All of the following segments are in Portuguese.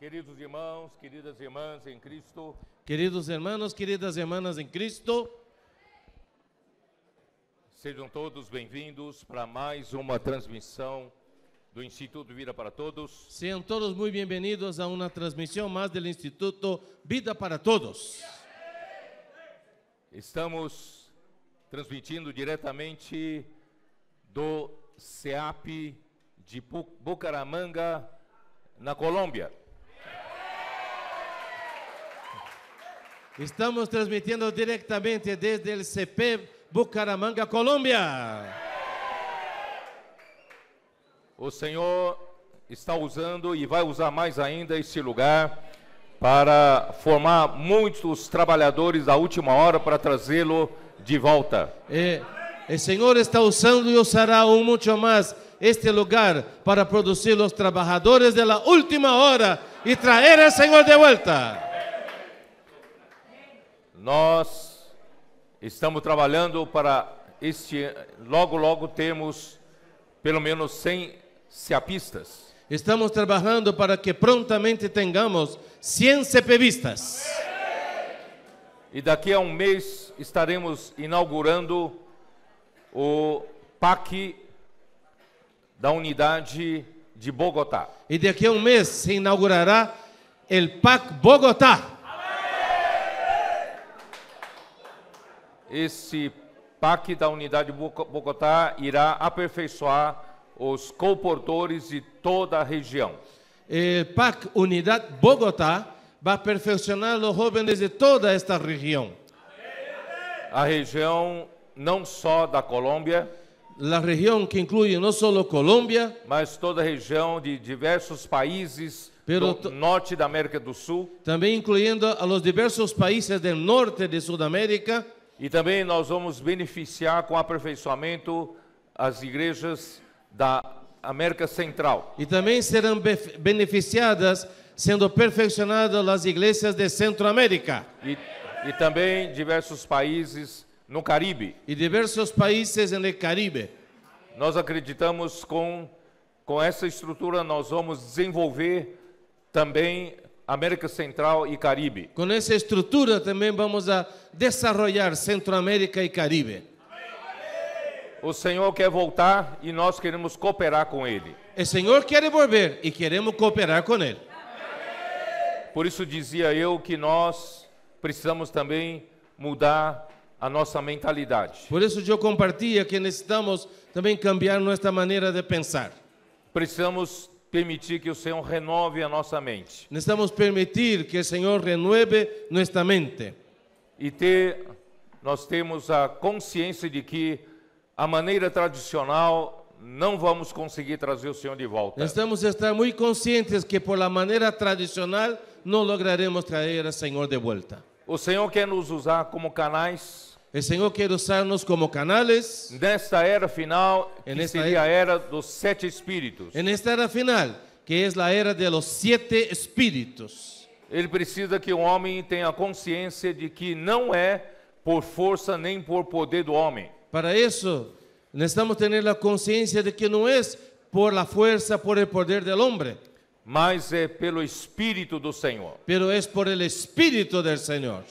Queridos irmãos, queridas irmãs em Cristo. Queridos hermanos, queridas hermanas em Cristo. Sejam todos bem-vindos para mais uma transmissão do Instituto Vida para Todos. Sean todos muy bienvenidos a una transmisión más del Instituto Vida para Todos. Estamos transmitindo diretamente do CEAP de Bucaramanga, na Colômbia. Estamos transmitiendo directamente desde el CEP Bucaramanga, Colômbia. O Senhor está usando e vai usar mais ainda esse lugar para formar muitos trabalhadores da última hora para trazê-lo de volta. El Señor está usando y usará aún mucho más este lugar para producir los trabajadores de la última hora y traer al Señor de vuelta. Nós estamos trabalhando para logo termos pelo menos 100 ceapistas. Estamos trabajando para que prontamente tengamos 100 cepevistas. E daqui a um mês estaremos inaugurando o PAC da unidade de Bogotá. Y de aquí a un mes se inaugurará el PAC Bogotá. Esse PAC da unidade de Bogotá irá aperfeiçoar os comportores de toda a região. El PAC Unidad Bogotá va a perfeccionar a los jóvenes de toda esta región. A região não só da Colômbia, La región que incluye no solo Colombia, mas toda a região de diversos países do norte da América do Sul. también incluyendo a los diversos países del norte de Sudamérica. E também nós vamos beneficiar com o aperfeiçoamento as igrejas da América Central. Y también serán beneficiadas siendo perfeccionadas las iglesias de Centroamérica. E também diversos países no Caribe. Y diversos países en el Caribe. Nós acreditamos com essa estrutura nós vamos desenvolver também América Central e Caribe. Con esa estructura también vamos a desarrollar Centroamérica y Caribe. O Senhor quer voltar e nós queremos cooperar com Ele. El Señor quiere volver y queremos cooperar con Él. Por isso dizia eu que nós precisamos também mudar a nossa mentalidade. Por eso yo compartía que necesitamos también cambiar nuestra manera de pensar. Precisamos permitir que o Senhor renove a nossa mente. Necesitamos permitir que el Señor renueve nuestra mente. E nós temos a consciência de que a maneira tradicional não vamos conseguir trazer o Senhor de volta. Necesitamos estar muy conscientes que por la manera tradicional no lograremos traer al Señor de vuelta. O Senhor quer nos usar como canais. El Señor quiere usarnos como canales Nesta era final, que nesta seria a era dos 7 Espíritos. en esta era final, que es la era de los 7 espíritus. Ele precisa que o homem tenha consciência de que não é por força nem por poder do homem. Para eso necesitamos tener la conciencia de que no es por la fuerza, por el poder del hombre, Mas é pelo Espírito do Senhor. pero es por el Espíritu del Señor.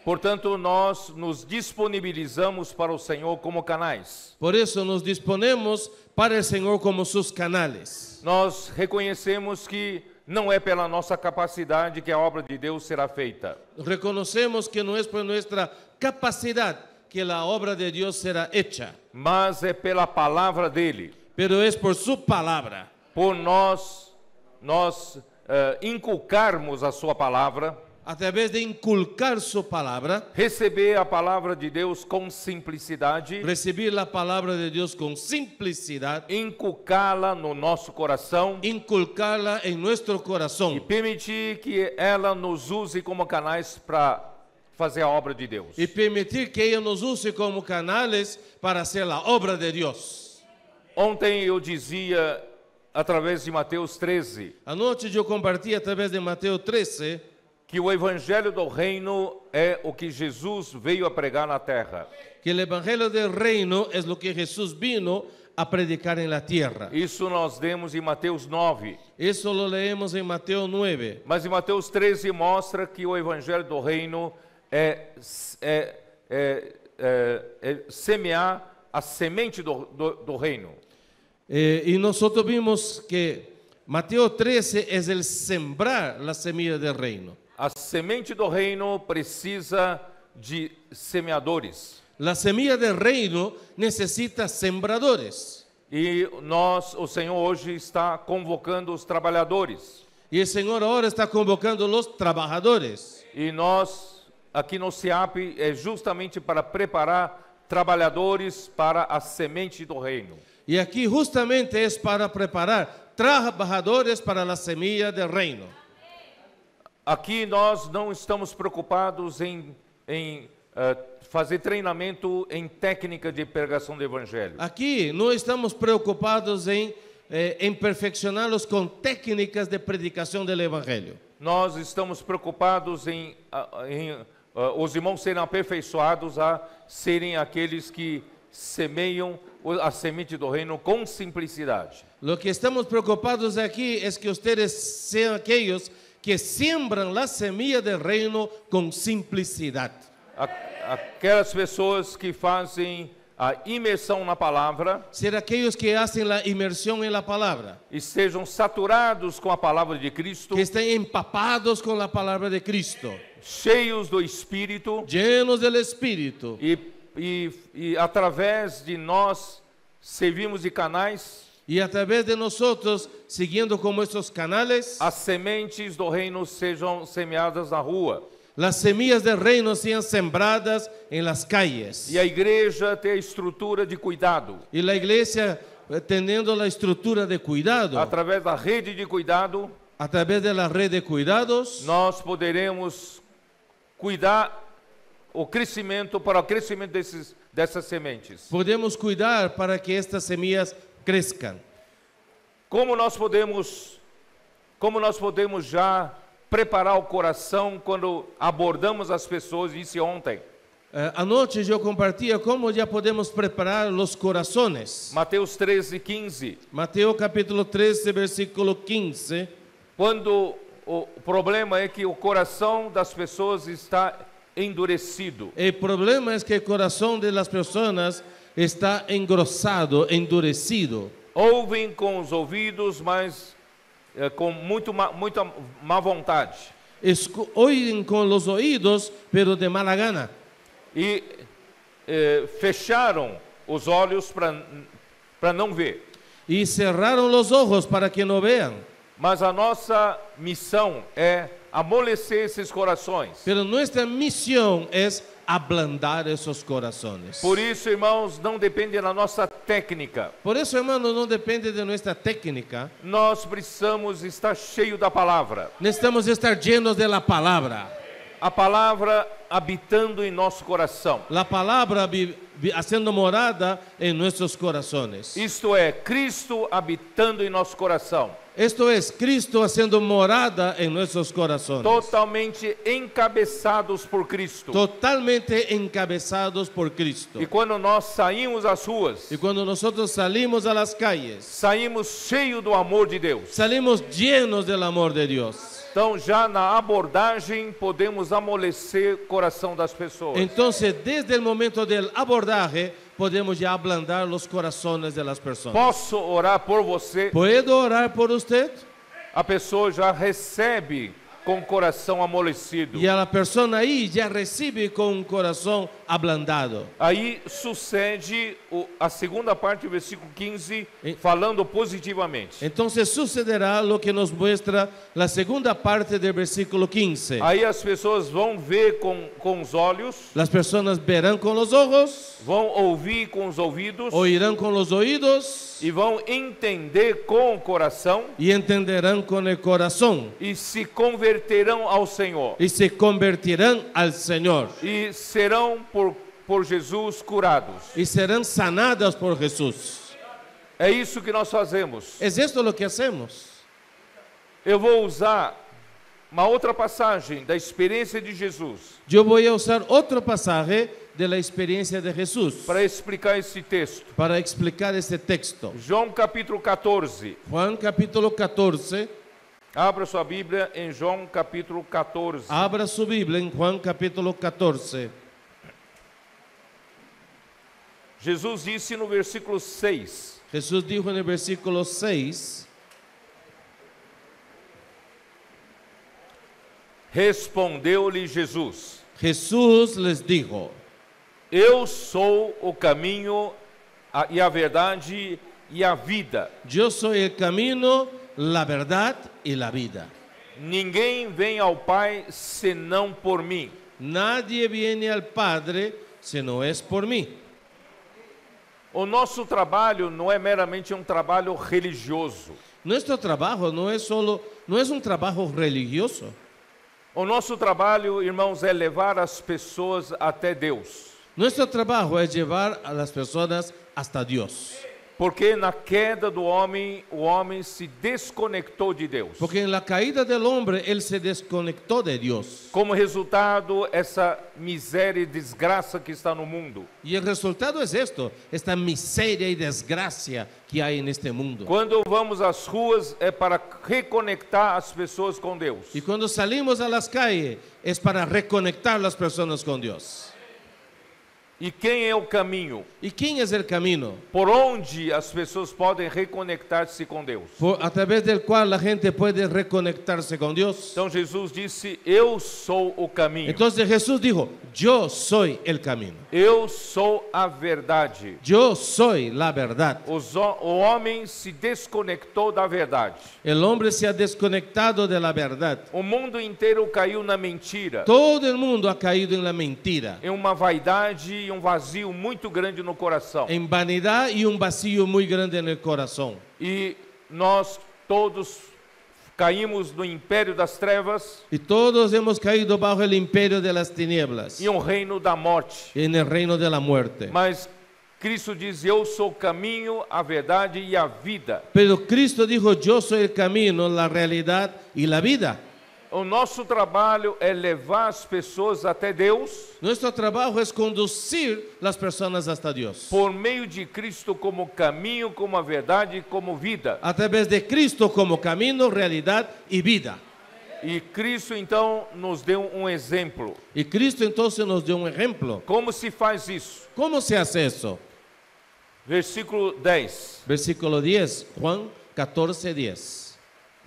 Portanto, nós nos disponibilizamos para o Senhor como canais. Por eso nos disponemos para el Señor como sus canales. Nós reconhecemos que não é pela nossa capacidade que a obra de Deus será feita. Reconocemos que no es por nuestra capacidad que la obra de Dios será hecha, Mas é pela palavra dele. pero es por su palabra. Por nós inculcarmos a sua palavra, A través de inculcar su palabra, receber a palavra de Deus com simplicidade, recibir la palabra de Dios con simplicidad, inculcá-la no nosso coração inculcarla en nuestro e corazón permitir que ela nos use como canais para fazer a obra de Deus. y permitir que ella nos use como canales para hacer la obra de Dios. Ontem eu dizia, através de Mateus 13, Anoche yo compartí a través de Mateo 13 que o evangelho do reino é o que Jesus veio a pregar na terra. Que el evangelio del reino es lo que Jesús vino a predicar en la tierra. Isso nós lemos em Mateus 9. Eso lo leemos en Mateo 9. Mas em Mateus 13 mostra que o evangelho do reino é semear a semente do reino. Y nosotros vimos que Mateo 13 es el sembrar la semilla del reino. A semente do reino precisa de semeadores. La semilla del reino necesita sembradores. E o Senhor hoje está convocando os trabalhadores. Y el Señor ahora está convocando los trabajadores. E nós, aqui no CIAP, é justamente para preparar trabalhadores para a semente do reino. Y aquí justamente es para preparar trabajadores para la semilla del reino. Aqui nós não estamos preocupados em fazer treinamento em técnica de pregação do evangelho. Aquí no estamos preocupados en perfeccionarlos con técnicas de predicación del evangelio. Nós estamos preocupados em os irmãos serem aperfeiçoados a serem aqueles que semeiam a semente do reino com simplicidade. Lo que estamos preocupados aquí es que ustedes sean aquellos que siembran la semilla del reino con simplicidad. Aquelas pessoas que fazem a imersão na palavra, Ser aquellos que hacen la inmersión en la palabra, estejam saturados com a palavra de Cristo, que estén empapados con la palabra de Cristo, cheios do Espírito, llenos del Espíritu, e através de nós servimos de canais, y a través de nosotros, siguiendo como estos canales, as sementes do reino sejam semeadas na rua. las semillas del reino sean sembradas en las calles. E a igreja ter a estrutura de cuidado. Y la iglesia, teniendo la estructura de cuidado, Através da rede de cuidado, a través de la red de cuidados, nós poderemos cuidar para o crescimento dessas sementes. podemos cuidar para que estas semillas crezcan. Como nós podemos já preparar o coração quando abordamos as pessoas, disse ontem. Anoche yo compartía cómo ya podemos preparar los corazones. Mateus 13:15. Mateo capítulo 13, versículo 15. Quando o problema é que o coração das pessoas está endurecido. El problema es que el corazón de las personas está engrosado, endurecido. Ouvem com os ouvidos, mas com muita má vontade. Oyen con los oídos, pero de mala gana. E fecharam os olhos para não ver. Y cerraron los ojos para que no vean. Mas a nossa missão é amolecer esses corações. Pero nuestra misión es ablandar esos corazones. Por isso, irmãos, não depende da nossa técnica. Por eso, hermano, no depende de nuestra técnica. Nós precisamos estar cheio da palavra. Necesitamos estar llenos de la palabra. A palavra habitando em nosso coração. La palabra haciendo morada en nuestros corazones. Isto é, Cristo habitando em nosso coração. Esto es Cristo haciendo morada en nuestros corazones. Totalmente encabeçados por Cristo. Totalmente encabezados por Cristo. E quando nós saímos às ruas, Y cuando nosotros salimos a las calles, saímos cheios do amor de Deus. salimos llenos del amor de Dios. Então, já na abordagem, podemos amolecer o coração das pessoas. Entonces, desde el momento del abordaje, podemos ya ablandar los corazones de las personas. Posso orar por você? ¿Puedo orar por usted? A pessoa já recebe com o coração amolecido. Y a la persona ahí ya recibe con un corazón ablandado. Aí sucede a segunda parte do versículo 15, falando positivamente. Entonces sucederá lo que nos muestra la segunda parte del versículo 15. Aí as pessoas vão ver com os olhos, Las personas verán con los ojos, vão ouvir com os ouvidos oirán con los oídos e vão entender com o coração y entenderán con el corazón e se converterão ao Senhor y se convertirán al Señor e serão por Jesus curados. y serán sanadas por Jesús. É isso que nós fazemos. ¿Es esto lo que hacemos? Eu vou usar uma outra passagem da experiência de Jesus Yo voy a usar otro pasaje de la experiencia de Jesús para explicar esse texto. para explicar este texto. João capítulo 14. Juan capítulo 14. Abra sua Bíblia em João capítulo 14. Abra su Biblia en Juan capítulo 14. Jesus disse no versículo 6: Jesús dijo en el versículo 6, Respondeu-lhe Jesus: Jesús les dijo, Eu sou o caminho e a verdade e a vida. yo soy el camino, la verdad y la vida. Ninguém vem ao Pai senão por mim. Nadie viene al Padre si no es por mí. O nosso trabalho não é meramente um trabalho religioso. Nuestro trabajo no es un trabajo religioso. O nosso trabalho, irmãos, é levar as pessoas até Deus. Nuestro trabajo es llevar a las personas hasta Dios. Porque na queda do homem, o homem se desconectou de Deus. Porque en la caída del hombre, él se desconectó de Dios. Como resultado, essa miséria e desgraça que está no mundo. Y el resultado es esto, esta miseria y desgracia que hay en este mundo. Quando vamos às ruas, é para reconectar as pessoas com Deus. Y cuando salimos a las calles, es para reconectar las personas con Dios. E quem é o caminho? ¿Y quién es el camino? Por onde as pessoas podem reconectar-se com Deus? A través del cual la gente puede reconectarse con Dios. Então Jesus disse: Eu sou o caminho. Entonces Jesús dijo, yo soy el camino. Eu sou a verdade. Yo soy la verdad. O homem se desconectou da verdade. El hombre se ha desconectado de la verdad. O mundo inteiro caiu na mentira. Todo el mundo ha caído en la mentira, Em uma vaidade e um vazio muito grande no coração. en vanidad y un vacío muy grande en el corazón. E nós todos caímos no império das trevas Y todos hemos caído bajo el imperio de las tinieblas, e um reino da morte. en el reino de la muerte. Mas Cristo diz: Eu sou o caminho, a verdade e a vida. Pero Cristo dijo, yo soy el camino, la realidad y la vida. O nosso trabalho é levar as pessoas até Deus Nuestro trabajo es conducir las personas hasta Dios. por meio de Cristo como caminho, como a verdade e como vida. A través de Cristo como camino, realidad y vida. E Cristo então nos deu um exemplo. Y Cristo entonces nos dio un ejemplo. Como se faz isso? ¿Cómo se hace eso? Versículo 10. Versículo 10, Juan 14:10.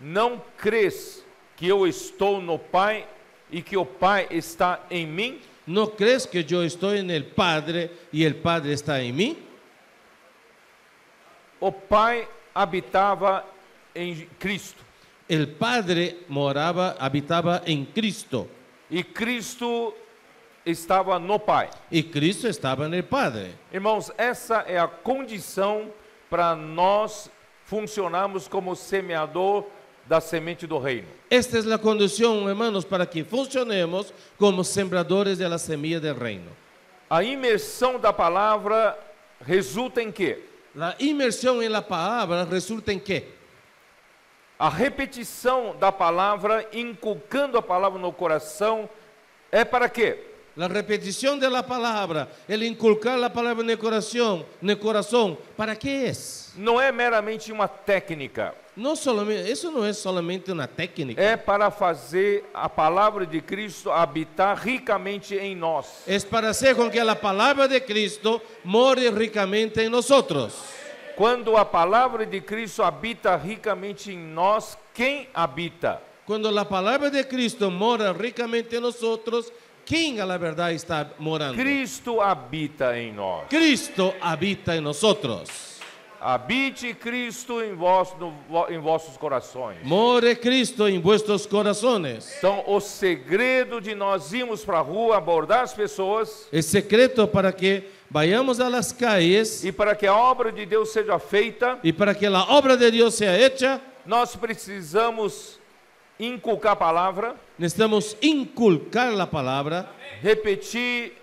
Não crês que eu estou no Pai e que o Pai está em mim? ¿No crees que yo estoy en el Padre y el Padre está en mí? O Pai habitava em Cristo El Padre habitaba en Cristo e Cristo estava no Pai. y Cristo estaba en el Padre. Irmãos, essa é a condição para nós funcionarmos como semeador da semente do reino. Esta es la condición, hermanos, para que funcionemos como sembradores de la semilla del reino. A imersão da palavra resulta em quê? La inmersión en la palabra resulta en qué? A repetição da palavra, inculcando a palavra no coração, é para quê? La repetición de la palabra, el inculcar la palabra en el corazón, ¿para qué es? Não é meramente uma técnica, No solamente, eso no es solamente una técnica. é para fazer a palavra de Cristo habitar ricamente em nós. Es para hacer con que la palabra de Cristo more ricamente en nosotros. Quando a palavra de Cristo habita ricamente em nós, quem habita? Cuando la palabra de Cristo mora ricamente en nosotros, ¿quién a la verdad está morando? Cristo habita em nós. Cristo habita en nosotros. Habite Cristo em vossos corações. More Cristo en vuestros corazones. Então, o segredo de nós irmos para a rua abordar as pessoas El secreto para que vayamos a las calles e para que a obra de Deus seja feita, y para que la obra de Dios sea hecha, nós precisamos inculcar a palavra, necesitamos inculcar la palabra, repetir,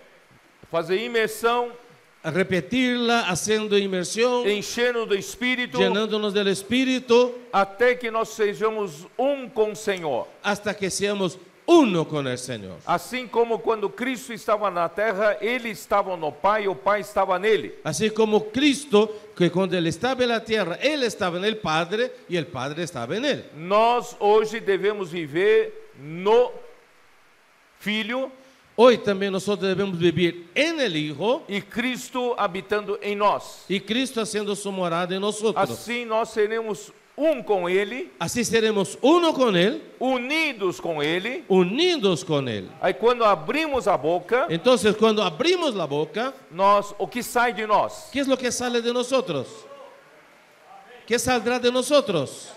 fazer imersão a repetirla, haciendo inmersión, enchendo do Espírito, llenándonos del Espíritu, até que nós sejamos um com o Senhor. hasta que seamos uno con el Señor. Assim como quando Cristo estava na terra, ele estava no Pai e o Pai estava nele. Así como Cristo, que cuando Él estaba en la tierra, Él estaba en el Padre y el Padre estaba en Él. Nós hoje devemos viver no Filho Hoy también nosotros debemos vivir en el Hijo e Cristo habitando em nós. y Cristo haciendo su morada en nosotros. Assim nós seremos um com ele, Así seremos uno con Él, unidos com ele. unidos con Él. Aí quando abrimos a boca, Entonces, cuando abrimos la boca, o que sai de nós? ¿qué es lo que sale de nosotros? ¿Qué saldrá de nosotros?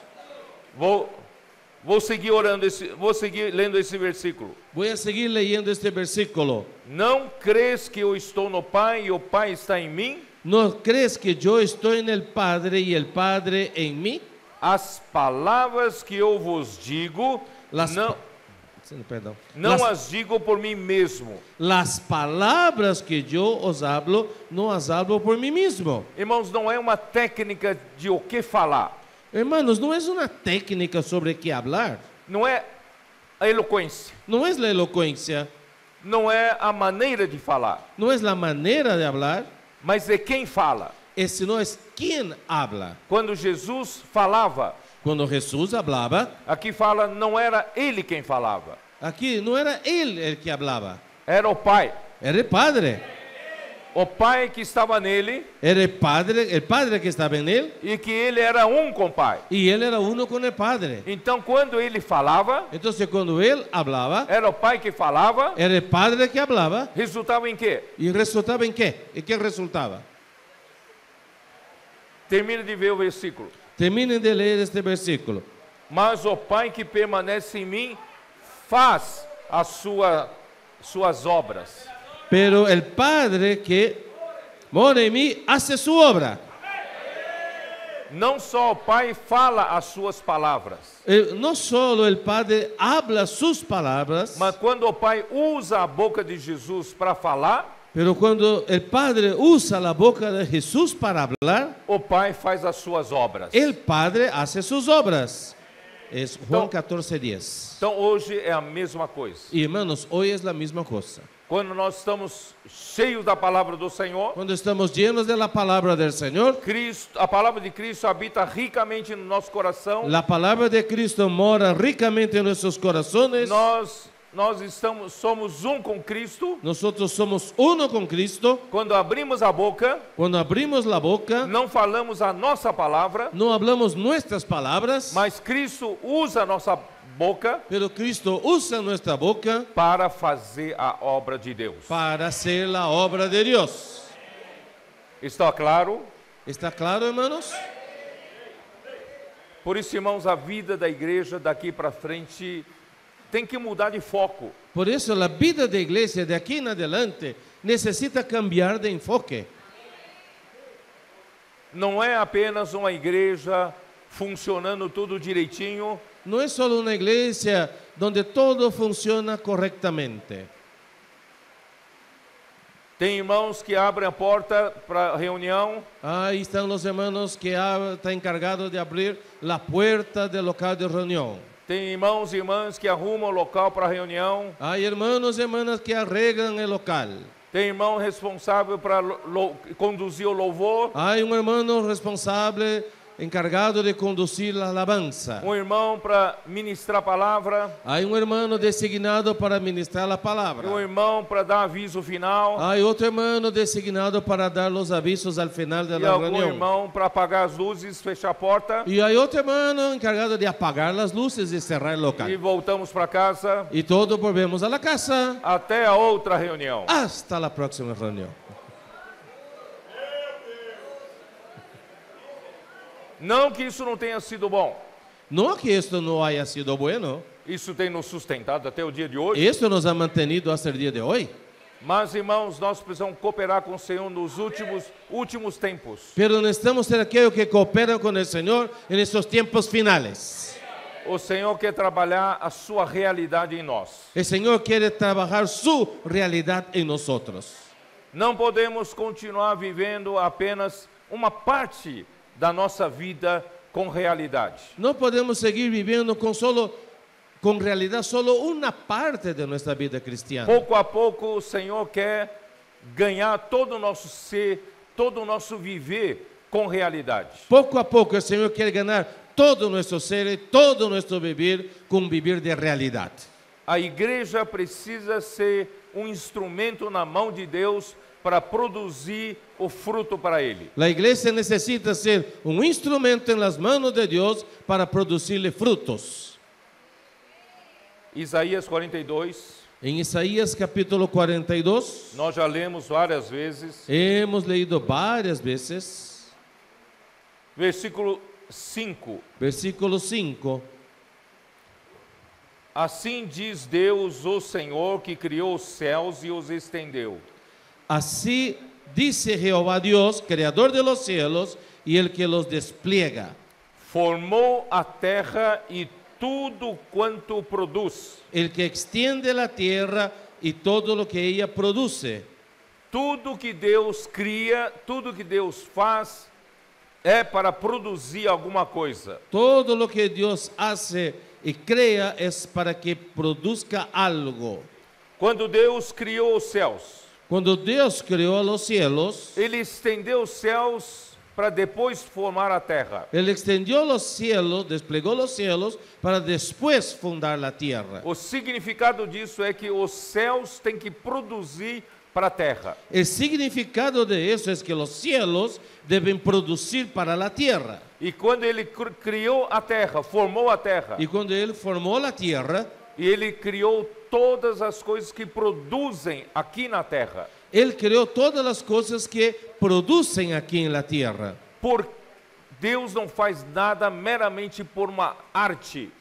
Vou seguir orando, vou seguir lendo esse versículo. Voy a seguir leyendo este versículo. Não crês que eu estou no Pai e o Pai está em mim? ¿No crees que yo estoy en el Padre y el Padre en mí? As palavras que eu vos digo, Perdón. não as digo por mim mesmo. Las palabras que yo os hablo, no as hablo por mí mismo. Irmãos, não é uma técnica de o que falar. Hermanos, no es una técnica sobre qué hablar. Não é a eloquência. No es la elocuencia. Não é a maneira de falar. No es la manera de hablar. Mas é quem fala. Sino es quien habla. Quando Jesus falava, Cuando Jesús hablaba, aqui fala, não era ele quem falava. aquí no era Él el que hablaba. Era o Pai. Era el Padre. O Pai que estava nele Era el Padre que estaba en Él. e que ele era um com o Pai. Y Él era uno con el Padre. Então, quando ele falava, Entonces, cuando Él hablaba, era o Pai que falava, era el Padre que hablaba. resultava em quê? ¿Y resultaba en qué? ¿En qué resultaba? Termine de ver o versículo. Terminen de leer este versículo. Mas o Pai que permanece em mim faz as suas obras. Pero el Padre que mora en mí hace su obra. Não só o Pai fala as suas palavras, No solo el Padre habla sus palabras, mas quando o Pai usa a boca de Jesus para falar, pero cuando el Padre usa la boca de Jesús para hablar, o Pai faz as suas obras. el Padre hace sus obras. Es Juan Então- 14:10. Então hoje é a mesma coisa. Y hermanos, hoy es la misma cosa. Quando nós estamos cheios da palavra do Senhor, Cuando estamos llenos de la palabra del Señor, Cristo, a palavra de Cristo habita ricamente no nosso coração. la palabra de Cristo mora ricamente en nuestros corazones. Somos um com Cristo. Nosotros somos uno con Cristo. Quando abrimos a boca, Cuando abrimos la boca, não falamos a nossa palavra, no hablamos nuestras palabras, mas Cristo usa a nossa boca pero Cristo usa nuestra boca para fazer a obra de Deus. para hacer la obra de Dios. Está claro? ¿Está claro, hermanos? Por isso, irmãos, a vida da igreja daqui para frente tem que mudar de foco. Por eso la vida de iglesia de aquí en adelante necesita cambiar de enfoque. Não é apenas uma igreja funcionando tudo direitinho, No es solo una iglesia donde todo funciona correctamente. tem irmãos que abrem a porta para reunião, Ahí están los hermanos que están encargados de abrir la puerta del local de reunión. tem irmãos e irmãs que arrumam o local para reunião, Hay hermanos y hermanas que arreglan el local. tem irmão responsável para conduzir o louvor, Hay un hermano responsable encargado de conducir la alabanza. irmão para ministrar a palavra, Hay un hermano designado para ministrar la palabra. irmão para dar aviso final, Hay otro hermano designado para dar los avisos al final de e la algum reunión. irmão para apagar as luzes, fechar a porta, Y hay otro hermano encargado de apagar las luces y cerrar el e local. voltamos para casa Y todos volvemos a la casa até a outra reunião. hasta la próxima reunión. Não que isso não tenha sido bom, No que esto no haya sido bueno, isso tem nos sustentado até o dia de hoje, esto nos ha mantenido hasta el día de hoy. mas irmãos, nós precisamos cooperar com o Senhor nos últimos tempos. Pero necesitamos ser aquellos que cooperan con el Señor en estos tiempos finales. O Senhor quer trabalhar a sua realidade em nós. El Señor quiere trabajar su realidad en nosotros. Não podemos continuar vivendo apenas uma parte da nossa vida com realidade. No podemos seguir viviendo con realidad solo una parte de nuestra vida cristiana. Pouco a pouco o Senhor quer ganhar todo o nosso ser, todo o nosso viver com realidade. Poco a poco el Señor quiere ganar todo nuestro ser y todo nuestro vivir con vivir de realidad. A igreja precisa ser um instrumento na mão de Deus para produzir o fruto para Ele. La iglesia necesita ser un instrumento en las manos de Dios para producirle frutos. Isaías 42, En Isaías capítulo 42, nós já lemos várias vezes, hemos leído varias veces, versículo 5. versículo 5. Assim diz Deus, o Senhor, que criou os céus e os estendeu. Así dice Jehová Dios, creador de los cielos y el que los despliega. Formou a terra e tudo quanto produz. El que extiende la tierra y todo lo que ella produce. Tudo que Deus cria, tudo que Deus faz, é para produzir alguma coisa. Todo lo que Dios hace y crea es para que produzca algo. Quando Deus criou os céus, Cuando Dios creó los cielos, Ele estendeu os céus para depois formar a terra. Él extendió los cielos, desplegó los cielos para después fundar la tierra. O significado disso é que os céus têm que produzir para a terra. El significado de eso es que los cielos deben producir para la tierra. E quando Ele criou a terra, formou a terra, Y cuando Él formó la tierra, e Ele criou todas as coisas que produzem aqui na terra. Él creó todas las cosas que producen aquí en la tierra. Por Deus não faz nada meramente por uma arte,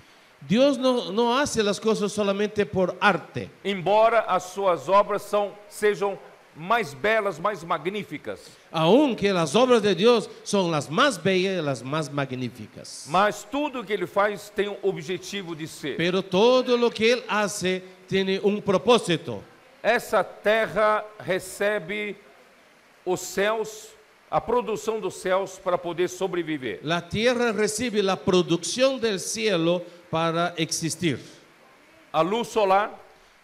Dios no hace las cosas solamente por arte. embora as suas obras sejam mais belas, mais magníficas. Aunque las obras de Dios son las más bellas y las más magníficas. Mas tudo que Ele faz tem um objetivo de ser. Pero todo lo que Él hace tiene un propósito. Essa terra recebe os céus, a produção dos céus para poder sobreviver. La tierra recibe la producción del cielo para existir. A luz solar,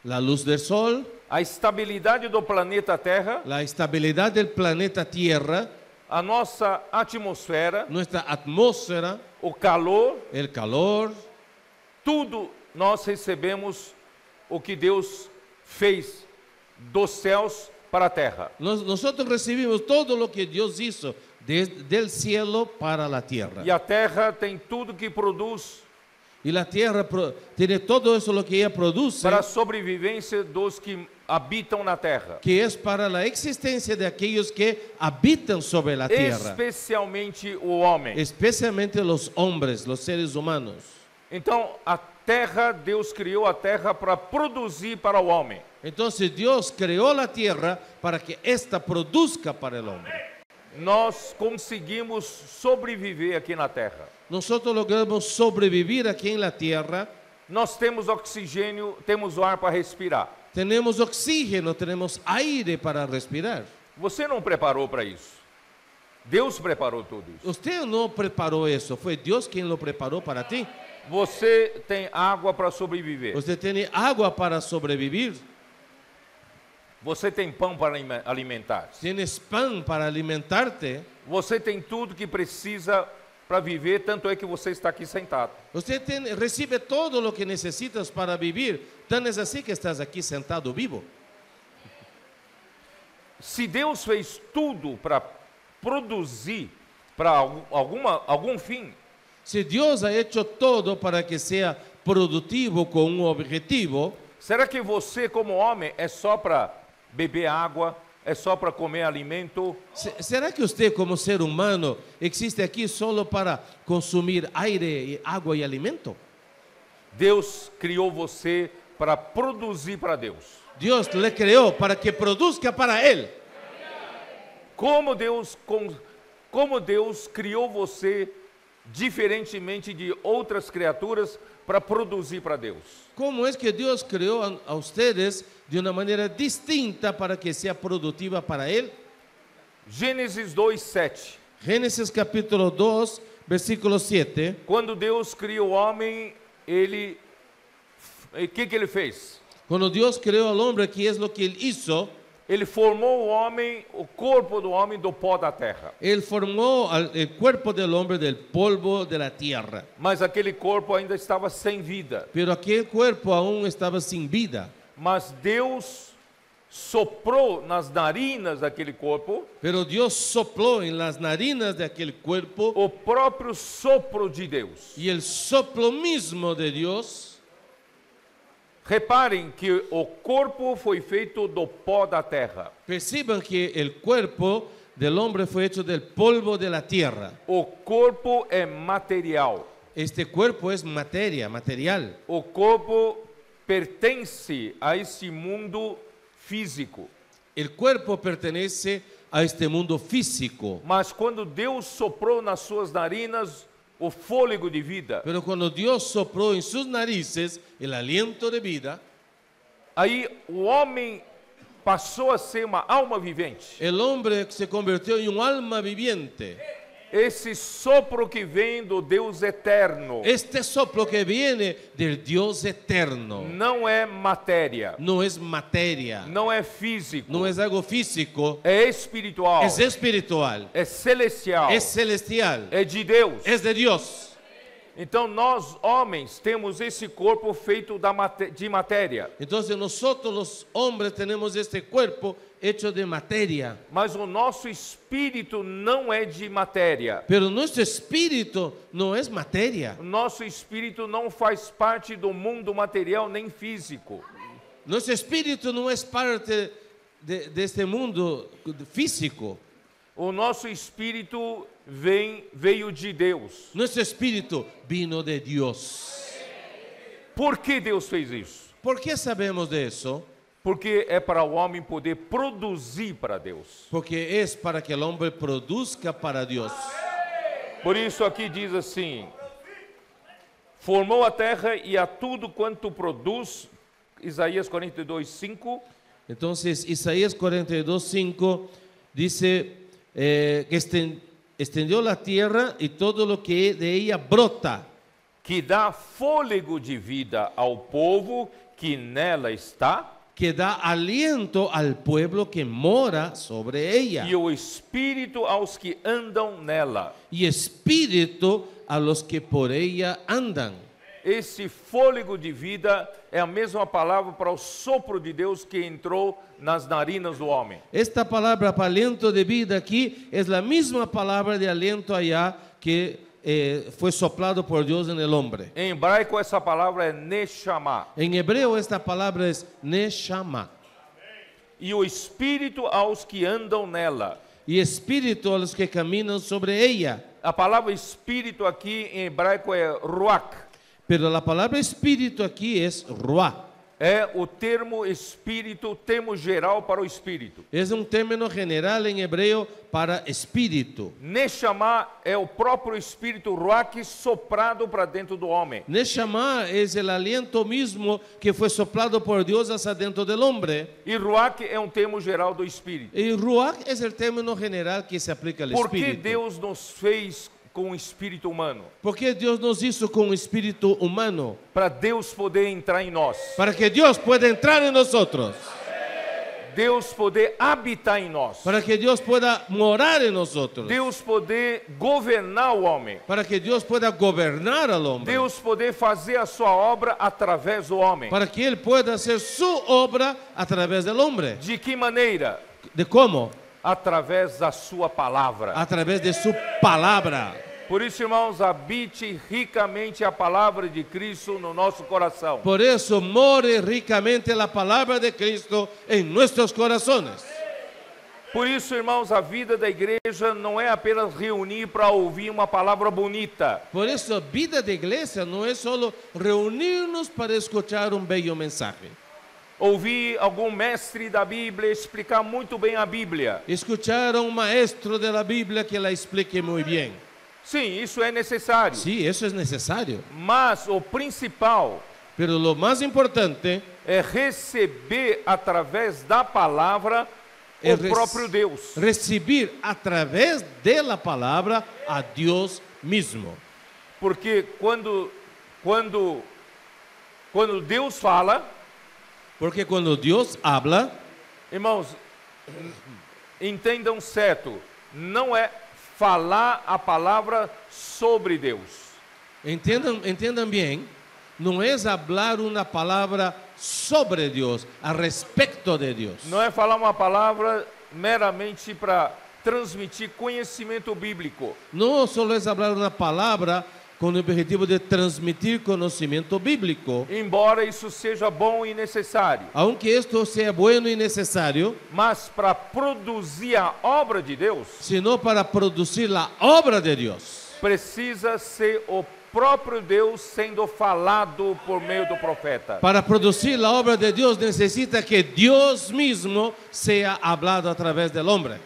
La luz del sol, a estabilidade do planeta Terra, la estabilidad del planeta Tierra, a nossa atmosfera, nuestra atmósfera, o calor, el calor, tudo nós recebemos o que Deus fez dos céus para a terra. nosotros recibimos todo lo que Dios hizo del cielo para la tierra. E a terra tem tudo que produz Y la tierra tiene todo eso lo que ella produce, para a sobrevivência dos que habitam na terra, que es para la existencia de aquellos que habitan sobre la tierra, especialmente o homem. especialmente los hombres, los seres humanos. Então, a terra, Deus criou a terra para produzir para o homem. Entonces Dios creó la tierra para que ésta produzca para el hombre. Nós conseguimos sobreviver aqui na terra. Nosotros logramos sobrevivir aquí en la tierra. Nós temos oxigênio, temos o ar para respirar. Tenemos oxígeno, tenemos aire para respirar. Você não preparou para isso. Deus preparou tudo isso. Usted no preparó eso, fue Dios quien lo preparó para ti. Você tem água para sobreviver. Usted tiene agua para sobrevivir. Você tem pão para alimentar-se. Tienes pan para alimentarte. Você tem tudo que precisa para viver, tanto é que você está aqui sentado. Usted recibe todo lo que necesitas para vivir. Tan es así que estás aquí sentado vivo. Se Deus fez tudo para produzir para algum fim, Si Dios ha hecho todo para que sea productivo con un objetivo, será que você, como homem, é só para beber água, é só para comer alimento? ¿será que usted como ser humano existe aquí solo para consumir aire, agua y alimento? Deus criou você para produzir para Deus. Dios le creó para que produzca para Él. Como Deus criou você diferentemente de outras criaturas para produzir para Deus. ¿Cómo es que Dios creó a ustedes de una manera distinta para que sea productiva para Él? Gênesis 2:7. Génesis capítulo 2, versículo 7. Quando Deus criou o homem, o que ele fez? Cuando Dios creó al hombre, ¿qué es lo que Él hizo? Ele formou o homem, o corpo do homem do pó da terra. Él formó el cuerpo del hombre del polvo de la tierra. Mas aquele corpo ainda estava sem vida. Pero aquel cuerpo aún estaba sin vida. Mas Deus soprou nas narinas daquele corpo Pero Dios sopló en las narinas de aquel cuerpo o próprio sopro de Deus. y el soplo mismo de Dios. Reparem que o corpo foi feito do pó da terra. Perciban que el cuerpo del hombre fue hecho del polvo de la tierra. O corpo é material. Este cuerpo es materia, material. O corpo pertence a esse mundo físico. El cuerpo pertenece a este mundo físico. Mas quando Deus soprou nas suas narinas o fôlego de vida, Pero cuando Dios sopló en sus narices el aliento de vida, aí o homem passou a ser uma alma vivente. el hombre se convirtió en un alma viviente. Esse sopro que vem do Deus eterno Este soplo que viene del Dios eterno não é matéria, no es materia, não é físico, no es algo físico, é espiritual, es espiritual, é celestial, es celestial, é de Deus. es de Dios. Então nós, homens, temos esse corpo feito de matéria, Entonces nosotros los hombres tenemos este cuerpo hecho de materia, mas o nosso espírito não é de matéria. pero nuestro espíritu no es materia. O nosso espírito não faz parte do mundo material nem físico. Nuestro espíritu no es parte de este mundo físico. O nosso espírito veio de Deus. Nuestro espíritu vino de Dios. Por que Deus fez isso? ¿Por qué sabemos de eso? Porque é para o homem poder produzir para Deus. Porque es para que el hombre produzca para Dios. Por isso aqui diz assim: formou a terra e a tudo quanto produz. Isaías 42:5. Entonces Isaías 42:5 dice que extendió la tierra y todo lo que de ella brota, Que dá fôlego de vida ao povo que nela está, que da aliento al pueblo que mora sobre ella, e o espírito aos que andam nela. y espíritu a los que por ella andan. Esse fôlego de vida é a mesma palavra para o sopro de Deus que entrou nas narinas do homem. Esta palabra para aliento de vida aquí es la misma palabra de aliento allá que fue soplado por Dios en el hombre. Em hebraico, essa palavra é neshama. En hebreo esta palabra es neshama. E o espírito aos que andam nela. Y espíritu a los que caminan sobre ella. A palavra espírito aqui em hebraico é ruach. Pero la palabra espíritu aquí es ruah. É o termo espírito, termo geral para o espírito. Es un término general en hebreo para espíritu. Neshama é o próprio espírito ruach soprado para dentro do homem. Neshama es el aliento mismo que fue soplado por Dios hacia dentro del hombre. E ruach é um termo geral do espírito. Y ruach es el término general que se aplica al Por que espíritu. Deus nos fez com o espírito humano? ¿Por qué Dios nos hizo con un espíritu humano? Para Deus poder entrar em nós. Para que Dios pueda entrar en nosotros. Deus poder habitar em nós. Para que Dios pueda morar en nosotros. Deus poder governar o homem. Para que Dios pueda gobernar al hombre. Deus poder fazer a sua obra através do homem. Para que Él pueda hacer su obra a través del hombre. De que maneira? ¿De cómo? Através da sua palavra. A través de su palabra. Por isso, irmãos, habite ricamente a palavra de Cristo no nosso coração. Por eso more ricamente la palabra de Cristo en nuestros corazones. Por isso, irmãos, a vida da igreja não é apenas reunir para ouvir uma palavra bonita. Por eso vida de iglesia no es solo reunirnos para escuchar un bello mensaje. Ouvir algum mestre da Bíblia explicar muito bem a Bíblia. Escuchar a un maestro de la Biblia que la explique muy bien. Sim, isso é necessário. Sí, eso es necesario. Mas o principal Pero lo más importante é receber através da palavra é o próprio Deus. recibir a través de la palabra a Dios mismo. Porque quando Deus fala, Porque cuando Dios habla, irmãos, entendam certo, não é falar a palavra sobre Deus. entiendan bien, no es hablar una palabra sobre Dios, a respecto de Dios. Não é falar uma palavra meramente para transmitir conhecimento bíblico. No solo es hablar una palabra con el objetivo de transmitir conocimiento bíblico, Embora isso seja bom e necessário, aunque esto sea bueno y necesario, mas para produzir a obra de Deus, sino para producir la obra de Dios. precisa ser o próprio Deus sendo falado por meio do profeta. Para producir la obra de Dios necesita que Dios mismo sea hablado a través del hombre.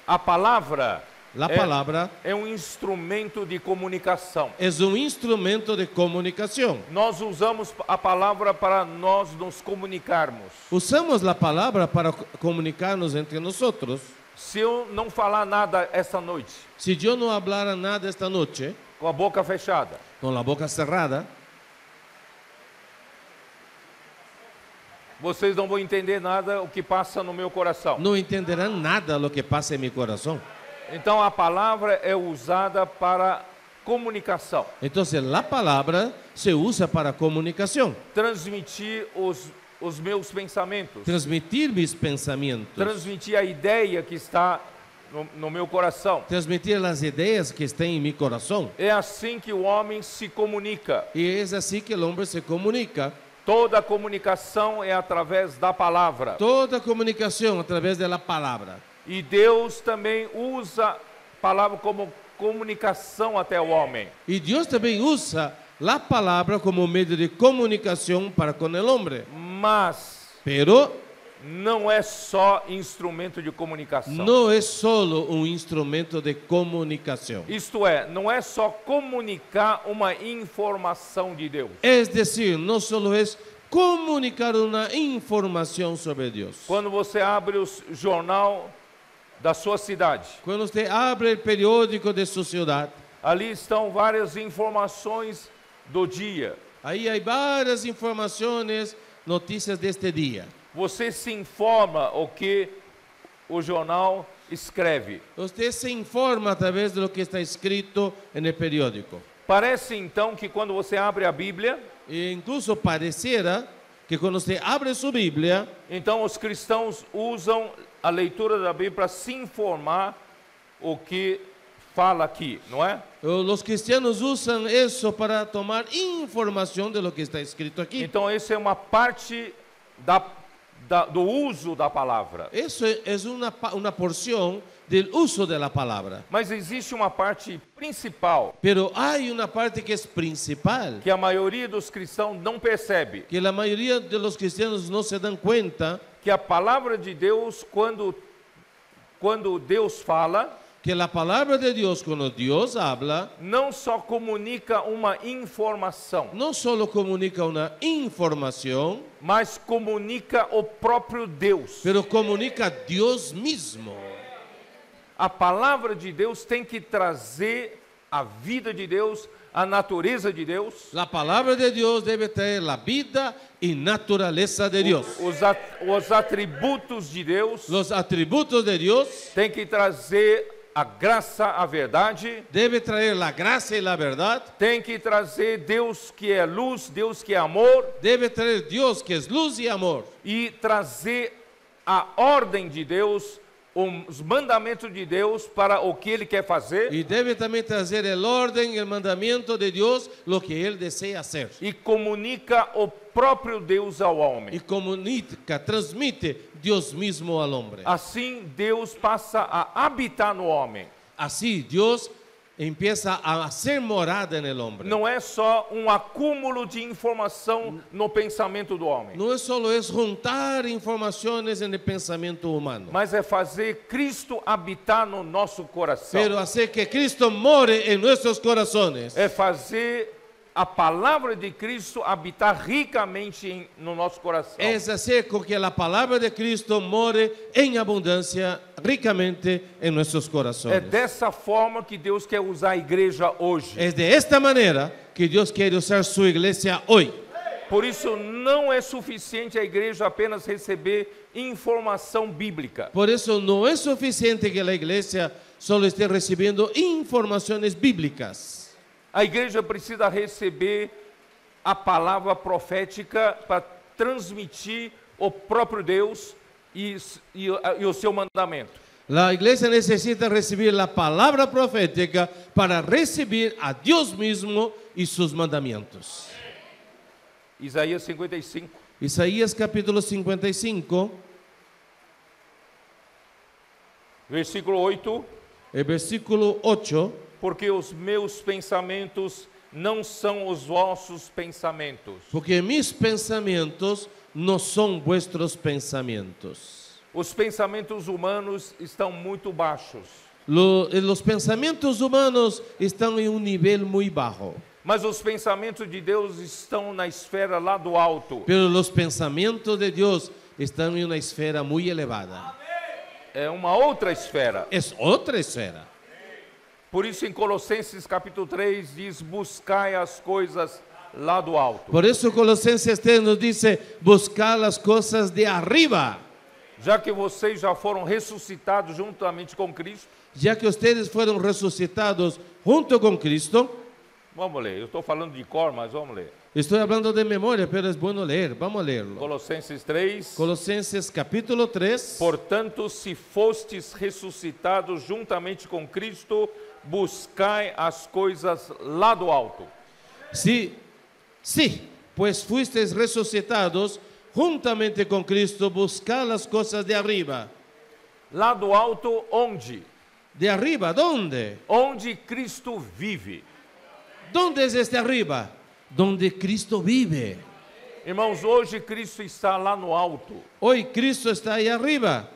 A palavra La palabra é um instrumento de comunicação. es un instrumento de comunicación. Nós usamos a palavra para nós nos comunicarmos. Usamos la palabra para comunicarnos entre nosotros. Se eu não falar nada essa noite, Si yo no hablara nada esta noche, com a boca fechada, con la boca cerrada, vocês não vão entender nada o que passa no meu coração. no entenderán nada lo que pasa en mi corazón. Então a palavra é usada para comunicação, Entonces la palabra se usa para comunicación, transmitir os meus pensamentos, transmitir mis pensamientos, transmitir a ideia que está no meu coração. transmitir las ideas que están en mi corazón. É assim que o homem se comunica. Y es así que el hombre se comunica. Toda comunicação é através da palavra. Toda comunicación a través de la palabra. E Deus também usa a palavra como comunicação até o homem. Y Dios también usa la palabra como medio de comunicación para con el hombre. Mas Pero não é só instrumento de comunicação. no es solo un instrumento de comunicación. Isto é, não é só comunicar uma informação de Deus. Es decir, no solo es comunicar una información sobre Dios. Quando você abre o jornal da sua cidade, Cuando usted abre el periódico de su ciudad, ali estão várias informações do dia. ahí hay varias informaciones, noticias de este día. Você se informa o que o jornal escreve. Usted se informa a través de lo que está escrito en el periódico. Parece então que quando você abre a Bíblia, E incluso pareciera que cuando usted abre su Biblia, então os cristãos usam a leitura da Bíblia para se informar o que fala aqui, não é? los cristianos usan eso para tomar información de lo que está escrito aquí. Então essa é uma parte do uso da palavra. Eso es una porción del uso de la palabra. Mas existe uma parte principal Pero hay una parte que es principal, que a maioria dos cristãos não percebe, que la mayoría de los cristianos no se dan cuenta, que a palavra de Deus, quando Deus fala, que la palabra de Dios, cuando Dios habla, não só comunica uma informação, no solo comunica una información, mas comunica o próprio Deus. pero comunica a Dios mismo. A palavra de Deus tem que trazer a vida de Deus, a natureza de Deus, La palabra de Dios debe traer la vida y naturaleza de Dios. os atributos de Deus, Los atributos de Dios tem que trazer a graça, a verdade, debe traer la gracia y la verdad. tem que trazer Deus que é luz, Deus que é amor, Debe traer Dios que es luz y amor. e trazer a ordem de Deus, os mandamentos de Deus para o que Ele quer fazer, Y debe también traer el orden y el mandamiento de Dios, lo que Él desea hacer. e comunica o próprio Deus ao homem. Y comunica, transmite Dios mismo al hombre. Assim Deus passa a habitar no homem. Así Dios empieza a hacer morada en el hombre. Não é só um acúmulo de informação no pensamento do homem, No es solo es juntar informaciones en el pensamiento humano, mas é fazer Cristo habitar no nosso coração. pero hacer que Cristo more en nuestros corazones. É fazer a palavra de Cristo habitar ricamente no nosso coração. Es hacer con que la palabra de Cristo more en abundancia, ricamente en nuestros É corazones. dessa forma que Deus quer usar a igreja hoje. Es de esta manera que Dios quiere usar su iglesia hoy. Por isso não é suficiente a igreja apenas receber informação bíblica. Por eso no es suficiente que la iglesia solo esté recibiendo informaciones bíblicas. A igreja precisa receber a palavra profética para transmitir o próprio Deus e o seu mandamento. La iglesia necesita recibir la palabra profética para recibir a Dios mismo y sus mandamientos. Isaías 55. Isaías capítulo 55, Versículo 8. el versículo 8. Porque os meus pensamentos não são os vossos pensamentos. Porque mis pensamientos no son vuestros pensamientos. Os pensamentos humanos estão muito baixos, Los pensamientos humanos están en un nivel muy bajo, mas os pensamentos de Deus estão na esfera lá do alto. pero los pensamientos de Dios están en una esfera muy elevada. É uma outra esfera. Es otra esfera. Por isso em Colossenses capítulo 3 diz: buscai as coisas lá do alto. Por eso Colosenses 3 nos dice, buscar las cosas de arriba. Já que vocês já foram ressuscitados juntamente com Cristo. Ya que ustedes fueron resucitados junto con Cristo. Vamos ler, eu estou falando de cor, mas vamos ler. Estoy hablando de memoria, pero es bueno leer. Vamos a leerlo. Colossenses 3. Colosenses capítulo 3. Portanto, se fostes ressuscitados juntamente com Cristo, buscai as coisas lá do alto. Sí, pues fuisteis resucitados juntamente con Cristo, buscar las cosas de arriba. Lá do alto onde? ¿De arriba? ¿Dónde? Onde Cristo vive. ¿Dónde es este arriba? Donde Cristo vive. Irmãos, hoje Cristo está lá no alto. Hoy Cristo está ahí arriba.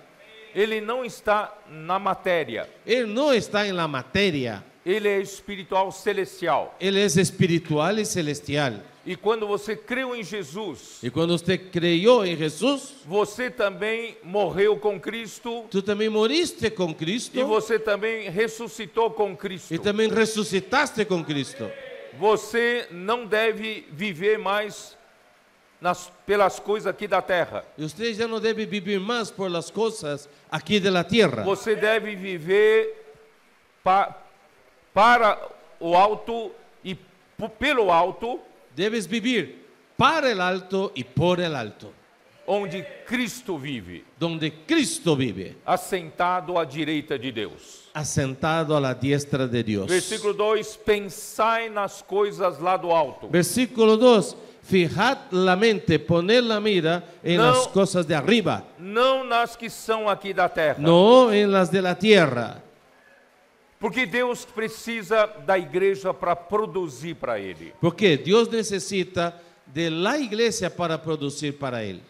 Ele não está na matéria. Él no está en la materia. Ele é espiritual celestial. Él es espiritual y celestial. E quando você creu em Jesus, Y cuando usted creyó en Jesús, você também morreu com Cristo tú también moriste con Cristo e você também ressuscitou com Cristo. y también resucitaste con Cristo. Você não deve viver mais pelas coisas aqui da terra. Y usted ya no debe vivir más por las cosas aquí de la tierra. Você deve viver para o alto e pelo alto, Debes vivir para el alto y por el alto, onde Cristo vive, donde Cristo vive, assentado à direita de Deus. asentado a la diestra de Dios. Versículo 2: pensai nas coisas lá do alto. Versículo 2. Fijad la mente, poned la mira en No. las cosas de arriba, Não nas que são aqui da terra. no en las de la tierra. Porque Deus precisa da igreja para produzir para Ele. Porque Dios necesita de la iglesia para producir para Él.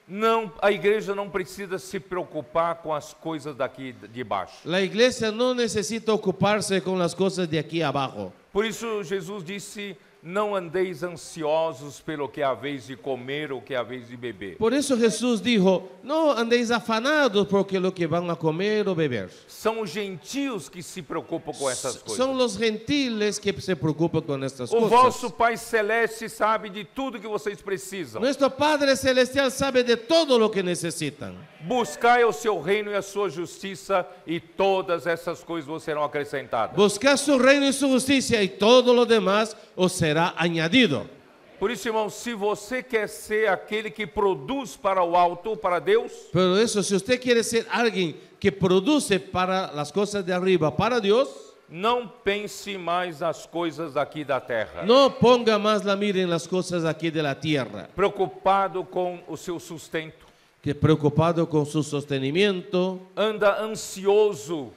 Não, a igreja não precisa se preocupar com as coisas daqui de baixo. La iglesia no necesita ocuparse con las cosas de aquí abajo. Por isso Jesus disse: não andeis ansiosos pelo que haveis de comer ou que haveis de beber. Por eso Jesús dijo, no andéis afanados porque lo que van a comer o beber. São os gentios que se preocupam com essas coisas. Son los gentiles que se preocupan con estas O cosas. vosso Pai Celeste sabe de tudo que vocês precisam. Nuestro Padre Celestial sabe de todo lo que necesitan. Buscai o seu reino e a sua justiça, e todas essas coisas vos serão acrescentadas. Buscad su reino y su justicia y todo lo demás os será añadido. Por isso, irmão, se você quer ser aquele que produz para o alto, para Deus, Pero eso, si usted quiere ser alguien que produce para las cosas de arriba, para Dios, não pense mais nas coisas aqui da terra. no ponga más la mira en las cosas aquí de la tierra, Preocupado com o seu sustento, que preocupado con su sostenimiento, anda ansioso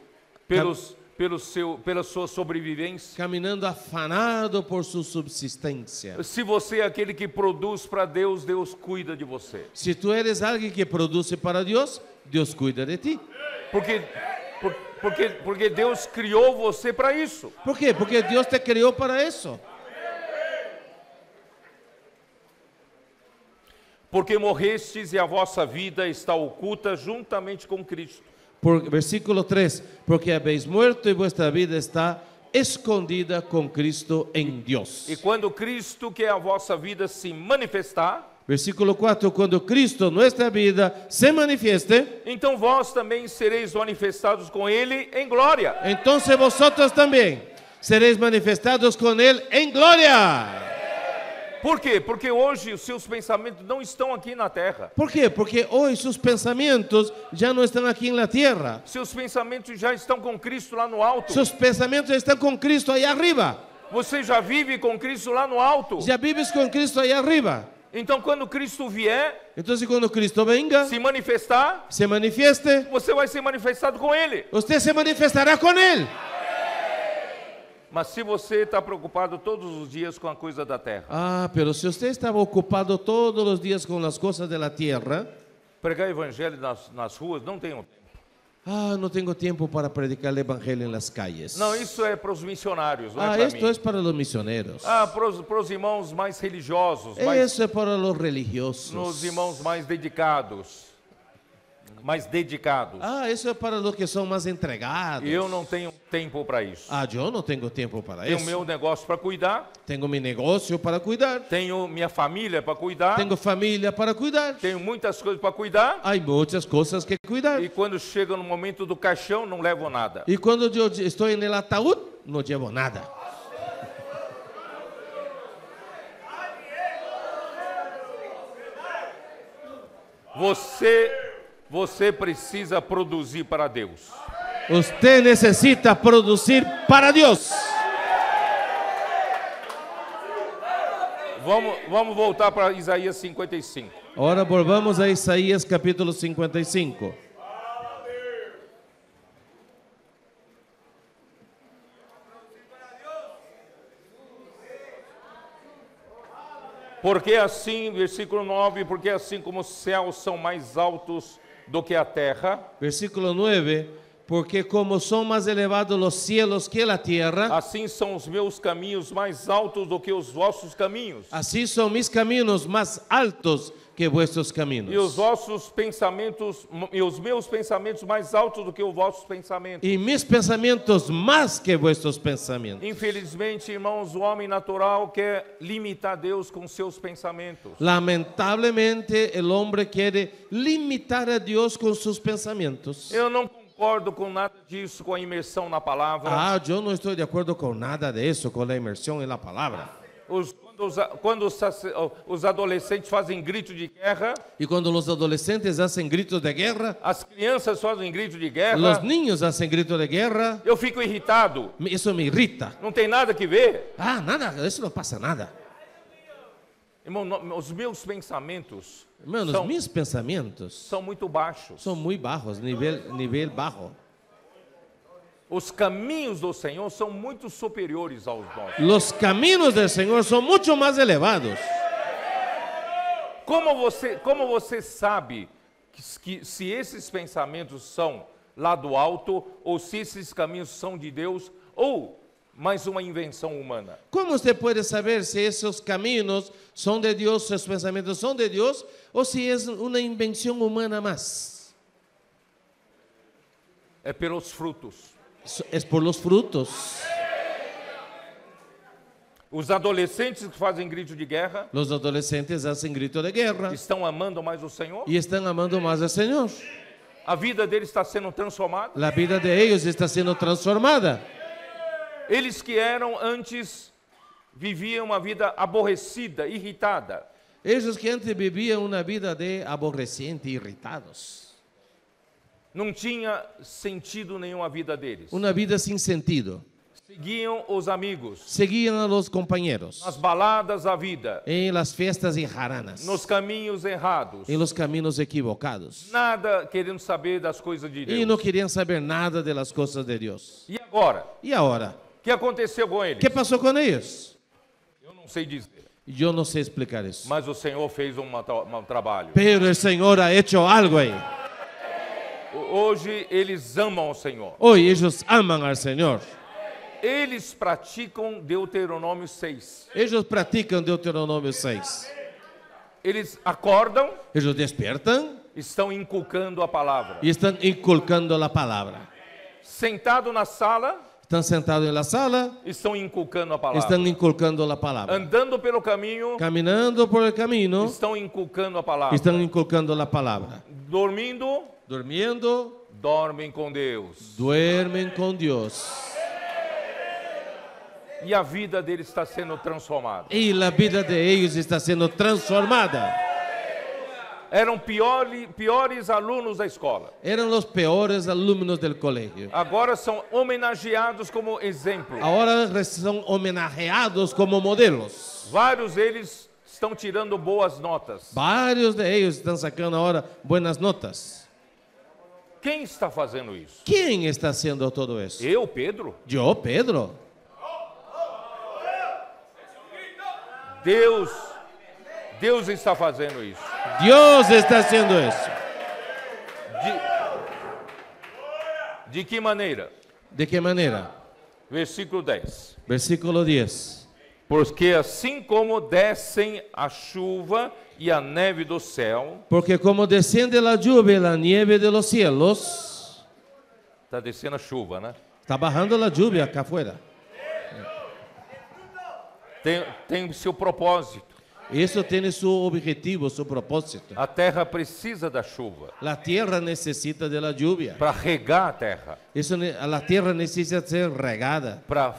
pela sua sobrevivência. caminando afanado por su subsistência. Se você é aquele que produz para Deus, Deus cuida de você. Si tú eres alguien que produce para Dios, Dios cuida de ti. Porque Deus criou você para isso. ¿Por qué? Porque Dios te creó para eso. Porque morrestes e a vossa vida está oculta juntamente com Cristo. Versículo 3, porque habéis muerto y vuestra vida está escondida con Cristo en Dios. E quando Cristo, que é a vossa vida, se manifestar, Versículo 4, cuando Cristo, nuestra vida, se manifieste, então vós também sereis manifestados com Ele em glória. entonces vosotros también seréis manifestados con Él en gloria. Por quê? Porque hoje os seus pensamentos não estão aqui na terra. ¿Por qué? Porque hoy sus pensamientos ya no están aquí en la tierra. Seus pensamentos já estão com Cristo lá no alto. Sus pensamientos están con Cristo allá arriba. Você já vive com Cristo lá no alto. Ya vives con Cristo allá arriba. Então, quando Cristo vier, Entonces cuando Cristo venga, se manifestar, se manifieste, você vai ser manifestado com Ele. usted se manifestará con Él. Mas se você está preocupado todos os dias com a coisa da terra, Ah, pero si usted estaba ocupado todos los días con las cosas de la tierra, pregar evangelho nas ruas não tem tempo. no tengo tiempo para predicar el evangelio en las calles. Não, isso é para os missionários, não é para Esto mí. es para los misioneros. Para os irmãos mais religiosos, mais, Eso es para los religiosos. nos irmãos mais dedicados. Eso es para los que son más entregados. E eu não tenho tempo para isso. Yo no tengo tiempo para Tenho eso. meu negócio para cuidar, Tengo mi negocio para cuidar. tenho minha família para cuidar, Tengo familia para cuidar. tenho muitas coisas para cuidar. Hay muchas cosas que cuidar. E quando chega no momento do caixão, não levo nada. Y cuando yo estoy en el ataúd, no llevo nada. Você precisa produzir para Deus. Usted necesita producir para Dios. Vamos voltar para Isaías 55. Ahora volvamos a Isaías capítulo 55. Porque assim, versículo 9, porque assim como os céus são mais altos do que a terra, Versículo 9. Porque como son más elevados los cielos que la tierra, assim são os meus caminhos mais altos do que os vossos caminhos, así son mis caminos más altos que vuestros e os caminos. vossos pensamentos e os meus pensamentos mais altos do que os vossos pensamentos. Y mis pensamientos más que vuestros pensamientos. Infelizmente, irmãos, o homem natural quer limitar Deus com seus pensamentos. Lamentablemente el hombre quiere limitar a Dios con sus pensamientos. Eu não concordo com nada disso, com a imersão na palavra. Yo no estoy de acuerdo con nada de eso, con la inmersión en la palabra. Quando os adolescentes fazem grito de guerra, Y cuando los adolescentes hacen gritos de guerra, as crianças fazem grito de los guerra, niños hacen gritos de guerra, eu fico irritado. eso me irrita. Não tem nada que ver. Nada, eso no pasa nada. Irmão, os meus pensamentos Hermanos, mis pensamientos são muito baixos. son muy bajos, nivel bajo. Os caminhos do Senhor são muito superiores aos nossos. Los caminos del Señor son mucho más elevados. Como você sabe que se esses pensamentos são lá do alto, ou se esses caminhos são de Deus, ou mais uma invenção humana? ¿Cómo usted puede saber si esos caminos son de Dios, sus pensamientos son de Dios, o si es una invención humana más? É pelos frutos. Es por los frutos. Os adolescentes que fazem grito de guerra Los adolescentes hacen grito de guerra estão amando mais o Senhor? y están amando más al Señor. A vida deles está sendo transformada? La vida de ellos está siendo transformada. Eles que eram antes, viviam uma vida aborrecida, irritada. Ellos que antes vivían una vida de aborreciente, irritados. Não tinha sentido nenhum a vida deles. Una vida sin sentido. Seguiam os amigos. Seguían a los compañeros Nas baladas da vida. en las fiestas y jaranas, Nos caminhos errados. en los caminos equivocados. Nada querendo saber das coisas de Deus. Y no querían saber nada de las cosas de Dios. E agora? ¿Y ahora? O que aconteceu com eles? ¿Qué pasó con ellos? Eu não sei dizer. Yo no sé explicar eso. Mas o Senhor fez um trabalho. Pero el Señor ha hecho algo ahí. Hoje eles amam o Senhor. Hoy ellos aman al Señor. Eles praticam Deuteronômio 6. Ellos practican Deuteronomio 6. Eles acordam, Ellos despiertan estão inculcando a palavra. y están inculcando la palabra. Sentado na sala, Están sentados en la sala, estão inculcando a palavra. están inculcando la palabra. Andando pelo caminho, Caminando por el camino, estão inculcando a palavra. están inculcando la palabra. Dormindo, Durmiendo, dormem com Deus. duermen con Dios. E a vida deles está sendo transformada. Y la vida de ellos está siendo transformada. Eram piores alunos da escola. Eran los peores alumnos del colegio. Agora são homenageados como exemplo. Ahora son homenajeados como modelos. Vários deles estão tirando boas notas. Varios de ellos están sacando ahora buenas notas. Quem está fazendo isso? ¿Quién está haciendo todo eso? Eu, Pedro? Yo, Pedro. Deus está fazendo isso. Dios está haciendo eso. De que maneira? ¿De qué manera? Versículo 10. Versículo 10. Porque assim como descem a chuva e a neve do céu, Porque como desciende la lluvia y la nieve de los cielos, está descendo a chuva, né? está bajando la lluvia acá afuera. Tem seu propósito. Eso tiene su objetivo, su propósito. A terra precisa da chuva La tierra necesita de la lluvia. para regar a terra, La tierra necesita ser regada para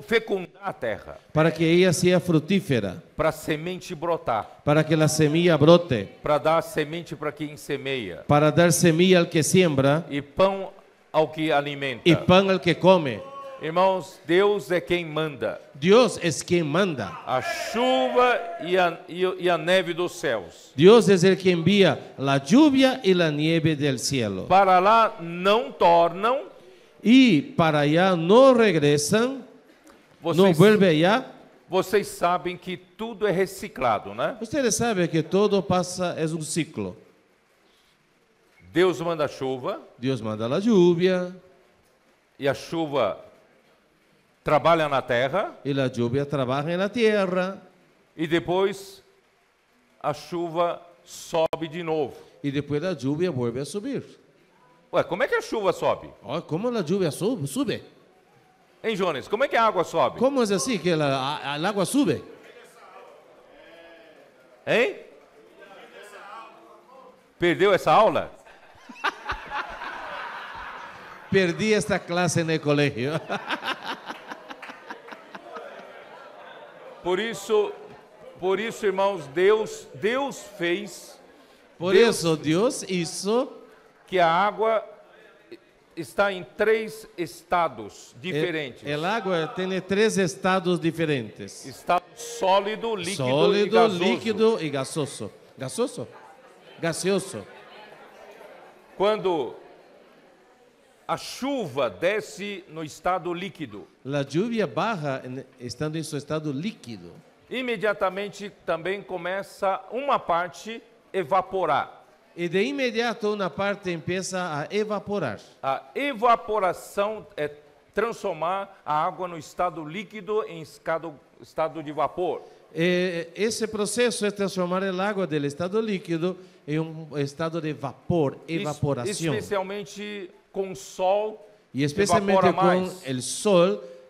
fecundar a terra, para que ella sea fructífera, para a semente brotar, para que la semilla brote, para dar semente para quem semeia para dar semilla al que siembra e pão ao que alimenta. y pan al que come. Irmãos, Deus é quem manda Dios es quien manda. a chuva e a neve dos céus. Dios es el que envía la lluvia y la nieve del cielo. Para lá não tornam, Y para allá no regresan, no vocês, vuelve allá. vocês sabem que tudo é reciclado, né? Ustedes saben que todo pasa, es un ciclo. Deus manda chuva Dios manda la lluvia e a chuva trabalha na terra y la lluvia trabaja en la tierra e depois a chuva sobe de novo. y después la lluvia vuelve a subir. Ué, como é que a chuva sobe? Oh, ¿cómo la lluvia sube? Hein, Jones? Como é que a água sobe? ¿Cómo es así que el agua sube? Hein? Perdeu essa aula? Perdí esta clase en el colegio. Por isso, irmãos, Deus fez Por Deus- eso Dios hizo que a água está em 3 estados diferentes. el agua tiene 3 estados diferentes. Estado sólido, líquido e Sólido, gasoso. líquido y gasoso. ¿Gasoso? Gaseoso. Quando a chuva desce no estado líquido, La lluvia baja estando en su estado líquido. imediatamente também começa uma parte evaporar. Y de inmediato una parte empieza a evaporar. A evaporação é transformar a água no estado líquido em estado de vapor. Ese proceso es transformar el agua del estado líquido en un estado de vapor, evaporación. Especialmente com o sol, Y especialmente evapora con mais.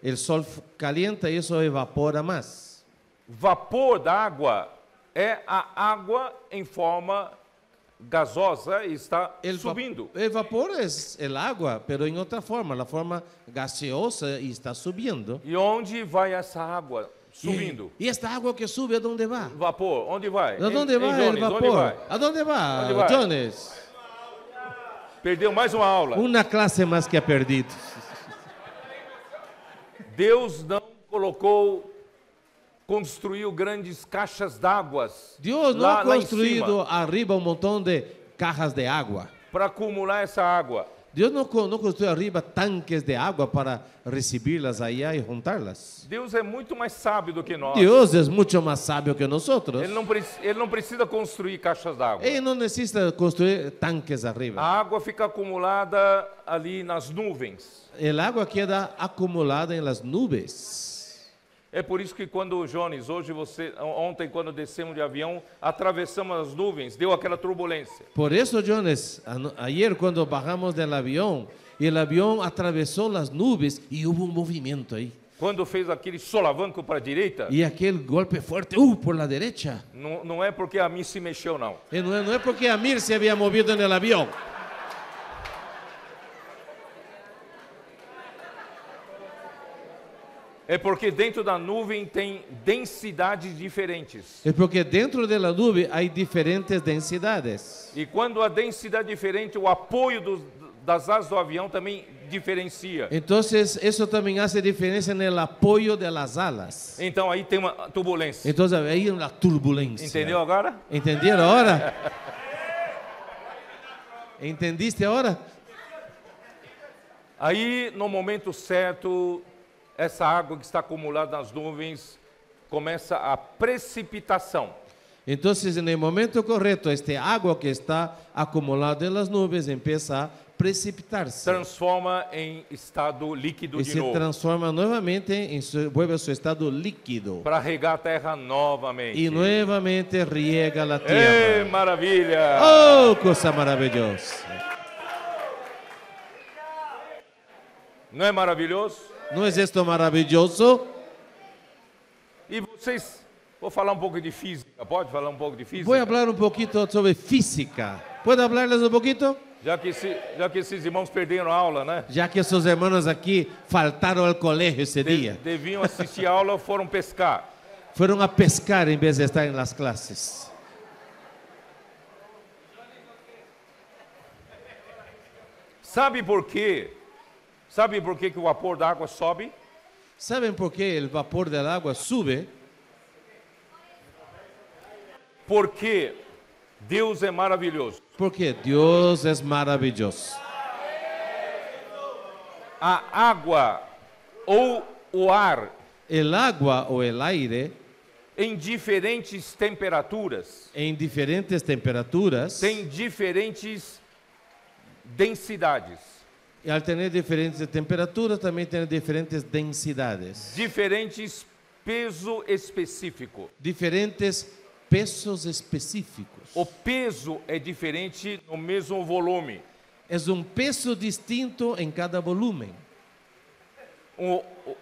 el sol calienta y eso evapora más. Vapor da água é a água em forma gasosa e está subindo. El vapor es el agua, pero en otra forma, la forma gaseosa y está subiendo. E onde vai essa água subindo? ¿Y esta agua que sube a dónde va? Vapor, onde vai? ¿A dónde va Jones, el vapor? onde vai? ¿A dónde va, ¿Dónde va? Jones? Perdeu mais uma aula. Una clase más que ha perdido. Deus não construiu grandes caixas d'água Dios no lá, ha lá em construido cima arriba un montón de cajas de agua. para acumular essa água. Dios no construyó arriba tanques de agua para recibirlas allá y juntarlas. Deus é muito mais sábio do que nós. Dios es mucho más sabio que nosotros. Ele não precisa construir caixas d'água. Él no necesita construir tanques A arriba. água fica acumulada ali nas nuvens. El agua queda acumulada en las nubes. É por isso que quando, Jones, ontem quando descemos de avião, atravessamos as nuvens, deu aquela turbulência. Por eso, Jones, ayer cuando bajamos del avión, y el avión atravesó las nubes y hubo un movimiento ahí. Quando fez aquele solavanco para a direita, Y aquel golpe fuerte, por la derecha. não é porque a mim se mexeu, não. Y no es porque Amir se había movido en el avión. É porque dentro da nuvem tem densidades diferentes. Es porque dentro de la nube hay diferentes densidades. E quando a densidade é diferente, o apoio das asas do avião também diferencia. Entonces, eso también hace diferencia en el apoyo de las alas. Então aí tem uma turbulência. Entonces, ahí hay una turbulencia. Entendeu agora? ¿Entendieron ahora? ¿Entendiste ahora? Aí, no momento certo, essa água que está acumulada nas nuvens começa a precipitação. Entonces, en el momento correcto, este agua que está acumulada en las nubes empieza a precipitarse. Transforma em estado líquido Y de se novo. transforma nuevamente, vuelve a su estado líquido. Para regar a terra novamente. Y nuevamente riega la Ei, tierra. maravilha! ¡Oh, cosa maravillosa! Não é maravilhoso? ¿No es esto maravilloso? E vocês, vou falar um pouco de física, pode falar um pouco de física? Voy a hablar un poquito sobre física. ¿Puedo hablarles un poquito? Já que esses irmãos perderam aula, né? Ya que esos hermanos aquí faltaron al colegio ese día. Deviam assistir a aula, foram pescar. Fueron a pescar en vez de estar en las clases. Sabe por quê? Sabe por que o vapor da água sobe? ¿Saben por qué el vapor del agua sube? Porque Deus é maravilhoso. Porque Dios es maravilloso. A água ou o ar El agua o el aire em diferentes temperaturas en diferentes temperaturas tem diferentes densidades, y al tener diferentes temperaturas también tiene diferentes densidades, diferentes peso específico. diferentes pesos específicos. O peso é diferente no mesmo volume. Es un peso distinto en cada volumen.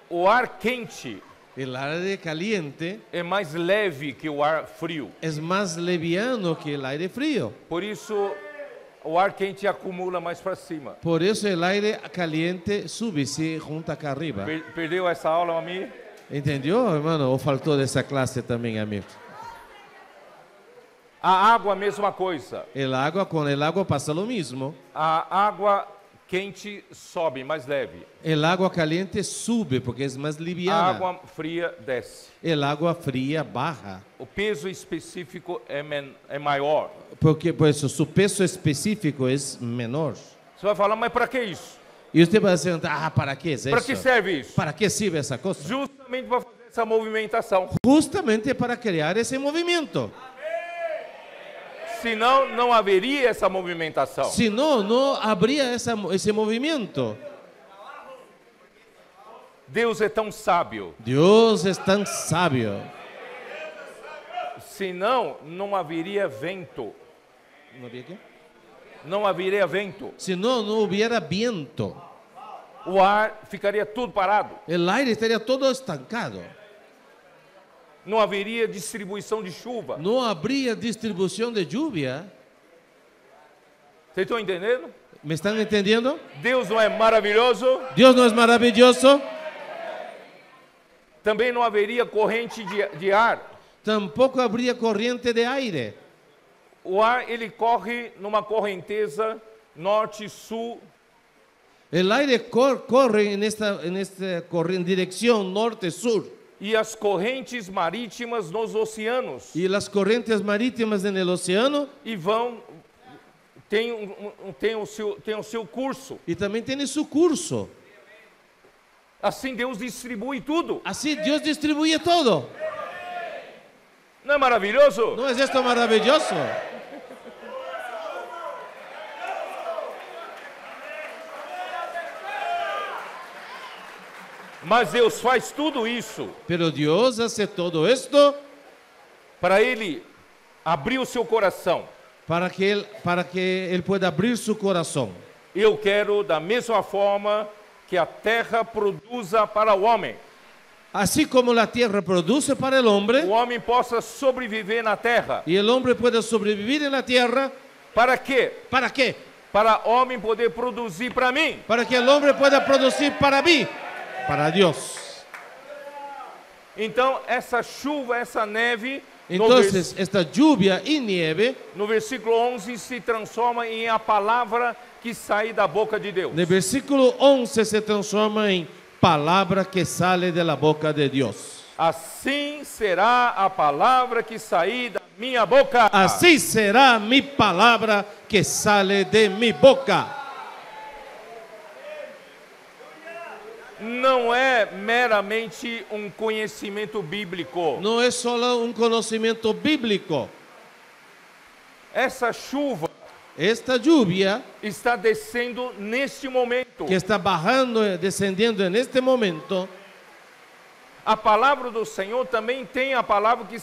O ar quente El aire caliente é mais leve que o ar frio. es más liviano que el aire frío. Por isso, o ar quente acumula mais para cima. Por eso el aire caliente sube y se junta acá arriba. Perdeu essa aula, Ami? ¿Entendió, hermano? ¿O faltó de esa clase también, amigo? A água, a mesma coisa. Con el agua pasa lo mismo. A água quente sobe, mais leve. El agua caliente sube porque es más A liviana. água fria desce. El agua fría baja. O peso específico é maior. Porque por eso su peso específico es menor. Você vai falar, mas para que isso? Y usted va a decir, ¿para qué es Para que eso? serve isso? ¿Para qué sirve esa cosa? Justamente para fazer essa movimentação. Justamente para crear ese movimiento. Senão, não haveria essa movimentação. Si no, no habría ese movimiento. Deus é tão sábio. Dios es tan sabio. Senão, não haveria vento. ¿No había qué? Não haveria vento. Si no, no hubiera viento. O ar ficaria tudo parado. El aire estaría todo estancado. Não haveria distribuição de chuva. No habría distribución de lluvia. Vocês estão entendendo? ¿Me están entendiendo? Deus não é maravilhoso? Dios no es maravilloso. Também não haveria corrente de ar. Tampoco habría corriente de aire. O ar, ele corre numa correnteza norte-sul. El aire corre en en dirección norte-sur. E as correntes marítimas nos oceanos. Y las corrientes marítimas en el océano. E tem o seu curso. Y también tiene su curso. Assim Deus distribui tudo. Así Dios distribuye todo. Não é maravilhoso? ¿No es esto maravilloso? Mas Deus faz tudo isso Pero Dios hace todo esto para Ele abrir o seu coração. para que él pueda abrir su corazón. Eu quero, da mesma forma, que a terra produza para o homem. Así como la tierra produce para el hombre O homem possa sobreviver na terra. y el hombre puede sobrevivir en la tierra, Para quê? ¿para qué? Para o homem poder produzir para mim. Para que el hombre pueda producir para mí, para Dios. Então, essa chuva, essa neve, Entonces, esta lluvia y nieve, no versículo 11, se transforma em a palavra que sai da boca de Deus. en el versículo 11 se transforma en palabra que sale de la boca de Dios. Assim será a palavra que sair da minha boca. Así será mi palabra que sale de mi boca. Não é meramente um conhecimento bíblico. No es solo un conocimiento bíblico. Essa chuva Esta lluvia está descendo neste momento. que está bajando, descendiendo en este momento, A palavra do Senhor também tem a palavra que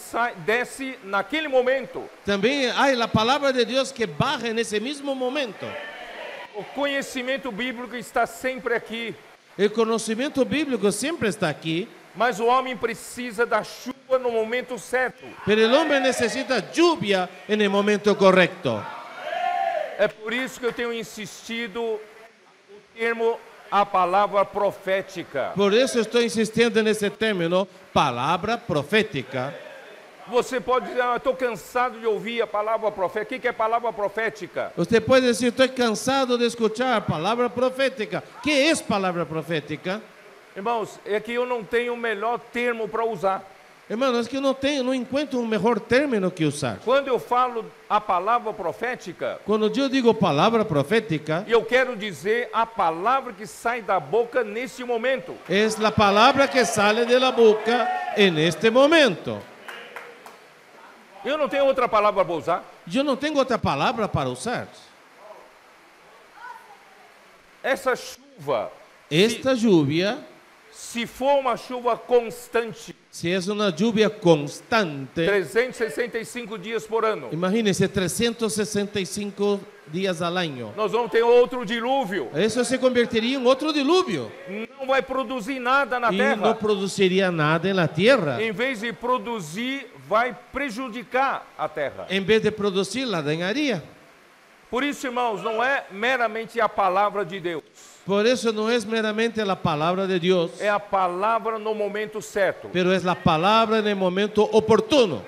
desce naquele momento. también hay la palabra de Dios que baja en ese mismo momento. O conhecimento bíblico está sempre aqui. El conocimiento bíblico siempre está aquí, Mas o homem precisa da chuva no momento certo. pero el hombre necesita lluvia en el momento correcto. É por isso que eu tenho insistido o termo a palavra profética. Por eso estoy insistiendo en ese término, palabra profética. Você pode dizer, estou cansado de ouvir a palavra profética. O que é palavra profética? Usted puede decir, estoy cansado de escuchar palabra profética. ¿Qué es palabra profética? Irmãos, é que eu não tenho o melhor termo para usar. Hermano, es que no encuentro un mejor término que usar. Quando eu falo a palavra profética, Cuando yo digo palabra profética, eu quero dizer a palavra que sai da boca nesse momento. es la palabra que sale de la boca en este momento. Eu não tenho outra palavra para usar. Yo no tengo otra palabra para usar. Essa chuva, Esta lluvia, se for uma chuva constante, si es una lluvia constante, 365 dias por ano, imagínense 365 días al año. nós vamos ter outro dilúvio. Eso se convertiría en otro diluvio Não vai produzir nada na y terra. no produciría nada en la tierra. Em vez de produzir, vai prejudicar a terra. En vez de producir, la dañaría. Por isso, irmãos, não é meramente a palavra de Deus. Por eso no es meramente la palabra de Dios, É a palavra no momento certo. pero es la palabra en el momento oportuno.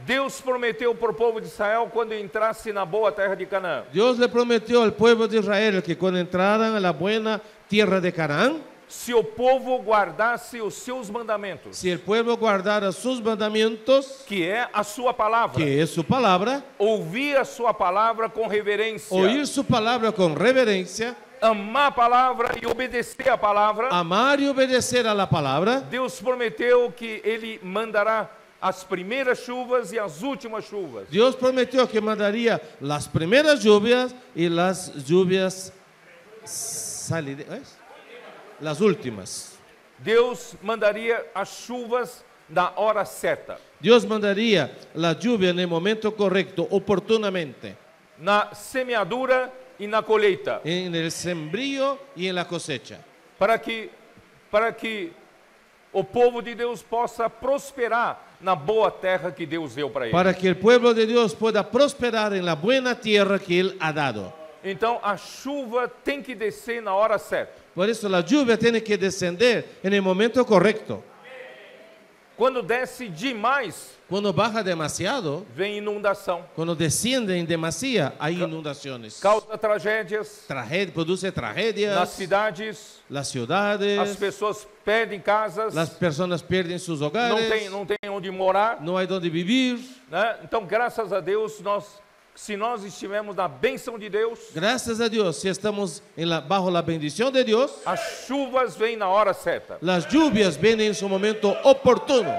Deus prometeu para o povo de Israel quando entrasse na boa terra de Canaã. Dios le prometió al pueblo de Israel que cuando entraran a la buena tierra de Canaán, Se o povo guardasse os seus mandamentos, si el pueblo guardara sus mandamientos, que é a sua palavra, que es su palabra, ouvir a sua palavra com reverência, oír su palabra con reverencia, amar a palavra e obedecer a palavra, amar y obedecer a la palabra, Deus prometeu que Ele mandará as primeiras chuvas e as últimas chuvas. Dios prometió que mandaría las primeras lluvias y las lluvias las últimas. Deus mandaria as chuvas na hora certa, Dios mandaría la lluvia en el momento correcto, oportunamente, na semeadura e na colheita, en el sembrío y en la cosecha, para que o povo de Deus possa prosperar na boa terra que Deus deu para ele. para que el pueblo de Dios pueda prosperar en la buena tierra que Él ha dado. Então a chuva tem que descer na hora certa. Por eso la lluvia tiene que descender en el momento correcto. Quando desce demais, Cuando baja demasiado, vem inundação. cuando desciende en demasía, hay inundaciones. Causa tragédias Produce nas tragedias, cidades, las as ciudades, pessoas perdem casas, las personas pierden sus não hogares, tem onde morar, no hay donde vivir. né? Então, graças a Deus, se nós estivermos na bênção de Deus, Gracias a Dios, si estamos bajo la bendición de Dios, as chuvas vêm na hora certa. las lluvias vienen en su momento oportuno.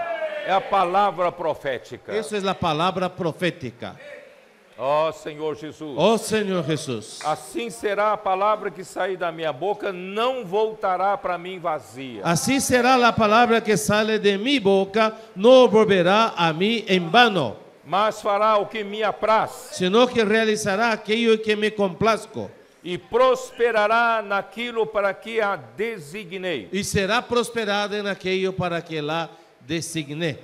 É a palavra profética. Esa es la palabra profética. Ó Senhor Jesus. Oh Señor Jesús. Assim será a palavra que sair da minha boca, não voltará para mim vazia. Así será la palabra que sale de mi boca, no volverá a mí en vano, Mas fará o que me apraz sino que realizará aquello que me complazco, e prosperará naquilo para que a designei. y será prosperada en aquello para que la designé,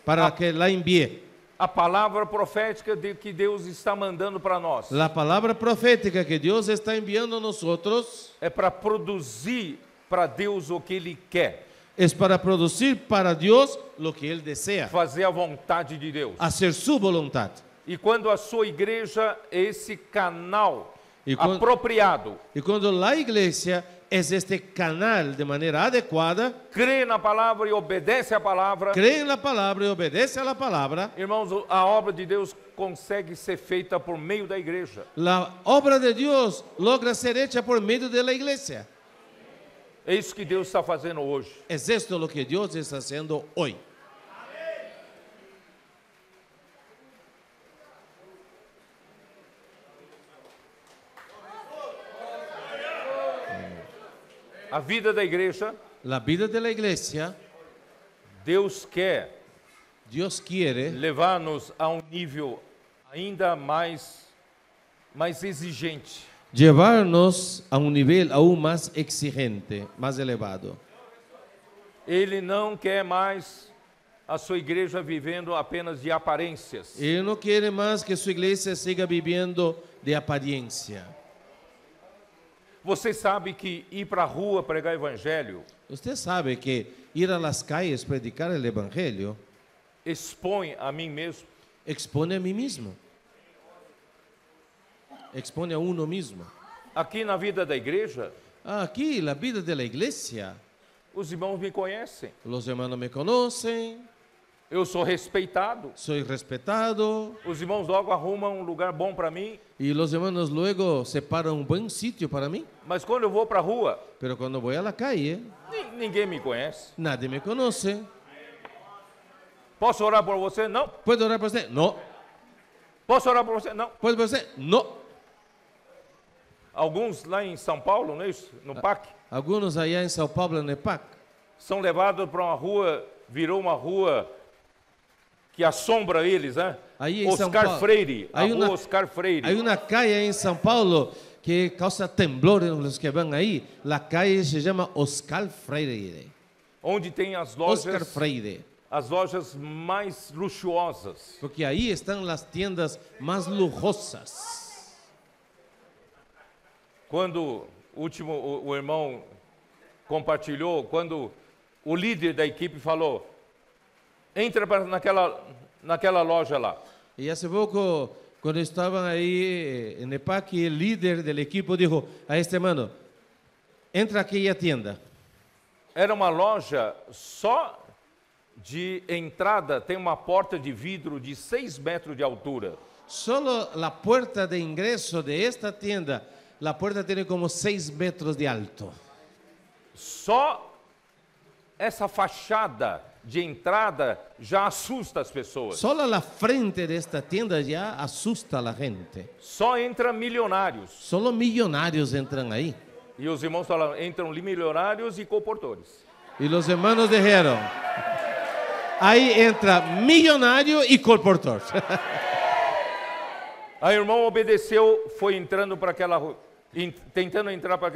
para que la envié. A palavra profética que Deus está mandando para nós La palabra profética que Dios está enviando a nosotros é para produzir para Deus o que Ele quer, es para producir para Dios lo que Él desea, fazer a vontade de Deus. hacer su voluntad. E quando a sua igreja é esse canal E quando- apropriado, Y cuando la iglesia es este canal de manera adecuada, crê na palavra e obedece à palavra, cree en la palabra y obedece a la palabra, irmãos, a obra de Deus consegue ser feita por meio da igreja. la obra de Dios logra ser hecha por medio de la iglesia. É isso que Deus está fazendo hoje. Es esto lo que Dios está haciendo hoy. A vida da igreja, La vida de la iglesia, Deus quer Dios quiere levar-nos a um nível ainda mais exigente. llevarnos a un nivel aún más exigente, más elevado. Ele não quer mais a sua igreja vivendo apenas de aparências. Él no quiere más que su iglesia siga viviendo de apariencia. Você sabe que ir para a rua pregar evangelho Usted sabe que ir a las calles predicar el evangelio expõe a mim mesmo, expone a mí mismo, expone a uno mismo. aqui na vida da igreja, Aquí, la vida de la iglesia, os irmãos me conhecem. los hermanos me conocen, Eu sou respeitado. soy respetado, Os irmãos logo arrumam um lugar bom para mim. y los hermanos luego separan un buen sitio para mí. Mas quando eu vou para a rua, Pero cuando voy a la calle, ninguém me conhece. nadie me conoce. Posso orar por você? Não. ¿Puedo orar por usted? No. Posso orar por você? Não. ¿Puedo por usted? No. Alguns lá em São Paulo, não é isso? No PAC, Algunos allá en Sao Paulo, en el PAC, são levados para uma rua, virou uma rua que assombra eles, né? Aí em São Oscar Paulo. Freire, a Aí rua uma- Oscar Freire. hay una calle en Sao Paulo que causa temblor en los que van ahí. La calle se llama Oscar Freire. Onde tem Oscar Freire. as lojas mais luxuosas. Porque ahí están las tiendas más lujosas. Quando o irmão compartilhou, quando o líder da equipe falou, entra naquela loja lá. Y hace poco, cuando estaban ahí en el PAC, el líder del equipo dijo a este hermano, entra a aquella tienda. Era uma loja só de entrada, tem uma porta de vidro de 6 metros de altura. Solo la puerta de ingreso de esta tienda, la puerta tiene como 6 metros de alto. Só essa fachada de entrada já assusta as pessoas. Solo la frente de esta tienda ya asusta a la gente. Só entra milionários. Solo millonarios entran ahí. E os irmãos falam, entram milionários e comportores. Y los hermanos dijeron, ahí entra millonario y colportor. Aí o irmão obedeceu, foi entrando para aquela rua, tentando entrar para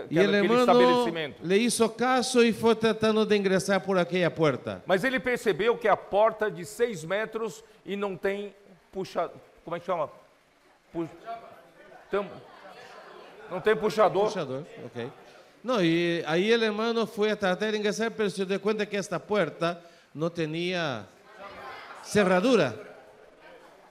Y el aquele hermano estabelecimento. le hizo caso y fue tratando de ingresar por aquella puerta. Mas ele percebeu que a porta de 6 metros e não tem como é que chama? Não tem puxador. Puchador, ok. No, y ahí el hermano fue a tratar de ingresar, pero se dio cuenta que esta puerta no tenía cerradura.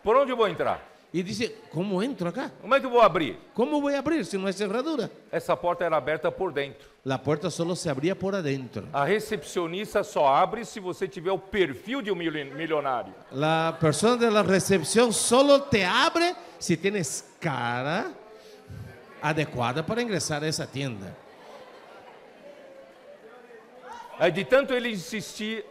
Por onde eu vou entrar? Y dice, ¿cómo entro acá? Como é que eu vou abrir? ¿Cómo voy a abrir si no hay cerradura? Essa porta era aberta por dentro. La puerta solo se abría por adentro. A recepcionista só abre se você tiver o perfil de um milionário. La persona de la recepción solo te abre si tienes cara adecuada para ingresar a esa tienda. Aí de tanto ele insistir,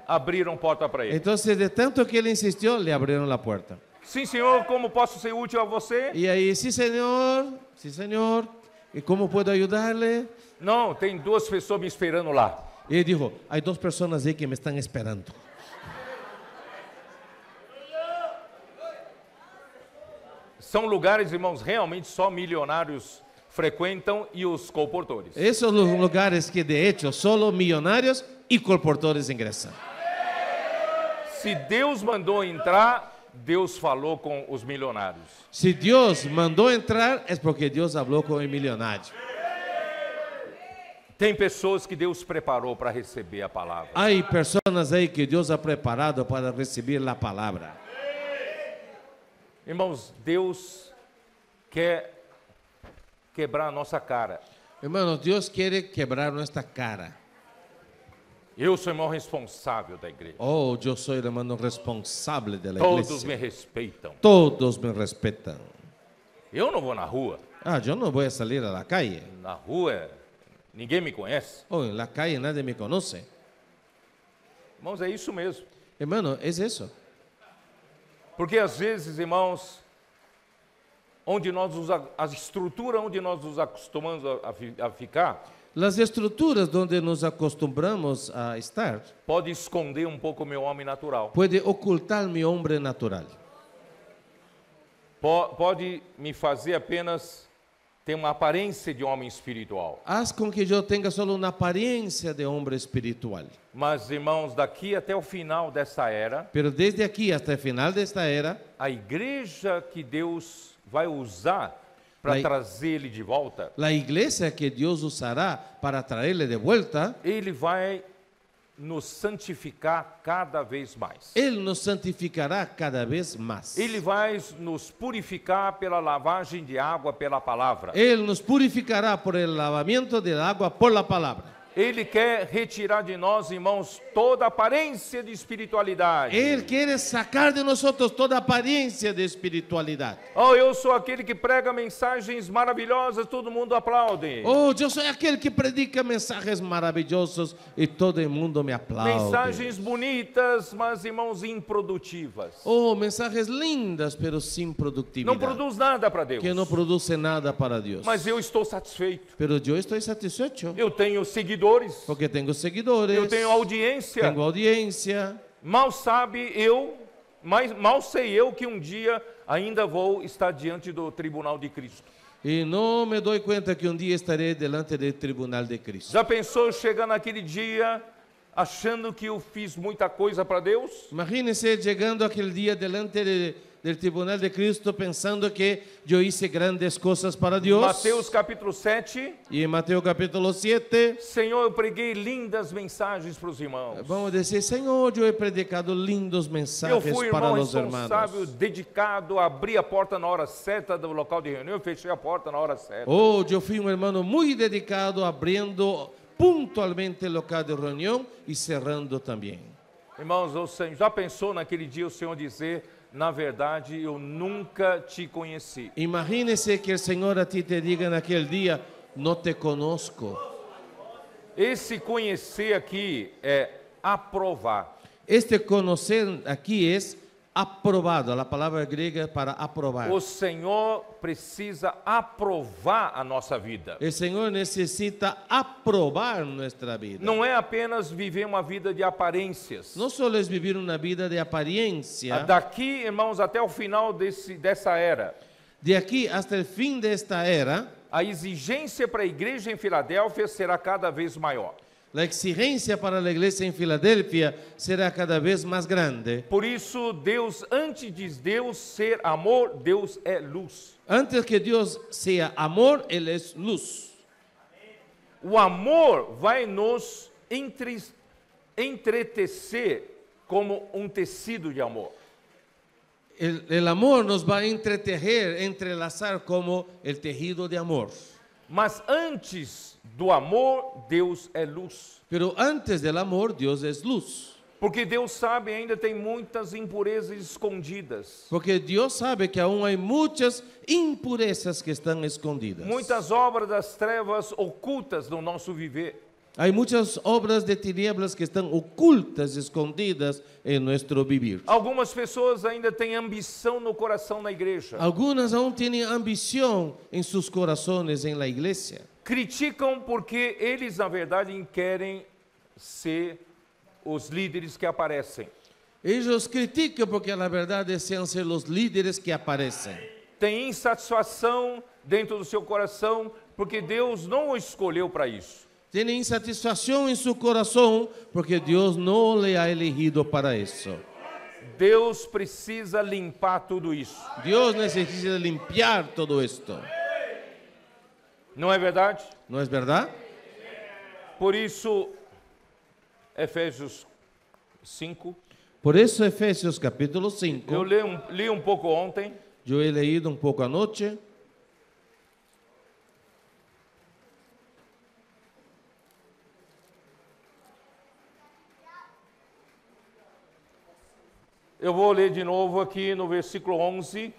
abriram porta para ele. Entonces, de tanto que él insistió, le abrieron la puerta. Sim, senhor, como posso ser útil a você? Y ahí, sí, señor. ¿Y cómo puedo ayudarle? Não, tem duas pessoas me esperando lá. Y él dijo, hay 2 personas ahí que me están esperando. São lugares, irmãos, realmente só milionários frequentam e os colportores. Esos son los lugares que de hecho solo millonarios y colportores ingresan. Se Deus mandou entrar, Deus falou com os milionários. Si Dios mandó entrar, es porque Dios habló con el millonario. Tem pessoas que Deus preparou para receber a palavra. Hay personas ahí que Dios ha preparado para recibir la palabra. Irmãos, Deus quer quebrar a nossa cara. Hermanos, Dios quiere quebrar nuestra cara. Eu sou o irmão responsável da igreja. Oh, yo soy el hermano responsable de la Todos iglesia. me respeitam. Todos me respetan. Eu não vou na rua. Yo no voy a salir a la calle. Na rua, ninguém me conhece. Oh, en la calle nadie me conoce. Irmãos, é isso mesmo. Hermano, es eso. Porque às vezes, irmãos, a estrutura onde nós nos acostumamos a ficar, Las estructuras donde nos acostumbramos a estar pode esconder um pouco o meu homem natural. puede ocultar mi hombre natural. Pode me fazer apenas ter uma aparência de homem espiritual. Haz con que yo tenga solo una apariencia de hombre espiritual. Mas, irmãos, daqui até o final dessa era, Pero desde aquí hasta el final de esta era, a igreja que Deus vai usar para Lá- trazer ele de volta, la iglesia que Dios usará para traerle de vuelta, ele vai nos santificar cada vez mais. Él nos santificará cada vez más. Ele vai nos purificar pela lavagem de água pela palavra. Él nos purificará por el lavamiento del agua por la palabra. Ele quer retirar de nós, irmãos, toda aparência de espiritualidade. Él quiere sacar de nosotros toda apariencia de espiritualidad. Oh, eu sou aquele que prega mensagens maravilhosas, todo mundo aplaude. Oh, yo soy aquel que predica mensajes maravillosos y todo el mundo me aplaude. Mensagens bonitas, mas, irmãos, improdutivas. Oh, mensajes lindas, pero sin productividad. Não produz nada para Deus. Que no produce nada para Dios. Mas eu estou satisfeito. Pero yo estoy satisfecho Eu tenho seguidores. porque tengo seguidores, Eu tenho audiência. tengo audiencia. Mal sei eu que um dia ainda vou estar diante do tribunal de Cristo. Y no me doy cuenta que un día estaré delante del tribunal de Cristo. Já pensou chegar naquele dia achando que eu fiz muita coisa para Deus? Imagínense llegando aquel día delante del tribunal de Cristo pensando que yo hice grandes cosas para Dios. Mateus capítulo 7. Y en Mateo capítulo 7, Senhor, eu preguei lindas mensagens para os irmãos. vamos a decir, Señor, yo he predicado lindos Eu mensajes fui para irmão los responsável, hermanos. dedicado, abri a porta na hora certa do local de reunião e fechei a porta na hora certa. Oh, yo fui un hermano muy dedicado, abriendo puntualmente el local de reunión y cerrando también. Irmãos, o Senhor, já pensou naquele dia o Senhor dizer, na verdade, eu nunca te conheci. Imagínese que el Señor a ti te diga en aquel día, no te conozco. Esse conhecer aqui é aprovar. Este conocer aquí es aprobado, la palabra griega para aprobar. O Senhor precisa aprovar a nossa vida. El Señor necesita aprobar nuestra vida. Não é apenas viver uma vida de aparências. No solo es vivir una vida de apariencia. Daqui, irmãos, até o final dessa era, De aquí hasta el fin de esta era, a exigência para a igreja em Filadélfia será cada vez maior. la exigencia para la iglesia en Filadelfia será cada vez más grande. Por isso, Deus, antes de Deus ser amor, Deus é luz. Antes que Dios sea amor, Él es luz. O amor vai nos entretecer como um tecido de amor. El amor nos va a entretejer, entrelazar como el tejido de amor. Mas antes do amor, Deus é luz. Pero antes del amor, Dios es luz. Porque Deus sabe, ainda tem muitas impurezas escondidas. Porque Dios sabe que aún hay muchas impurezas que están escondidas. Muitas obras das trevas ocultas no nosso viver. Hay muchas obras de tinieblas que están ocultas, escondidas en nuestro vivir. Algumas pessoas ainda têm ambição no coração na igreja. Algunas aún tienen ambición en sus corazones en la iglesia. Criticam porque eles, na verdade, querem ser os líderes que aparecem. Ellos critican porque la verdad desean ser los líderes que aparecen. Tem insatisfação dentro do seu coração porque Deus não o escolheu para isso. Tiene insatisfacción en su corazón porque Dios no le ha elegido para eso. Deus precisa limpar tudo isso. Dios necesita limpiar todo esto. Não é verdade? ¿No es verdad? Por isso, Efésios 5. Por eso Efesios capítulo 5, Eu li um pouco ontem. yo he leído un poco anoche. Eu vou ler de novo aqui no versículo 11.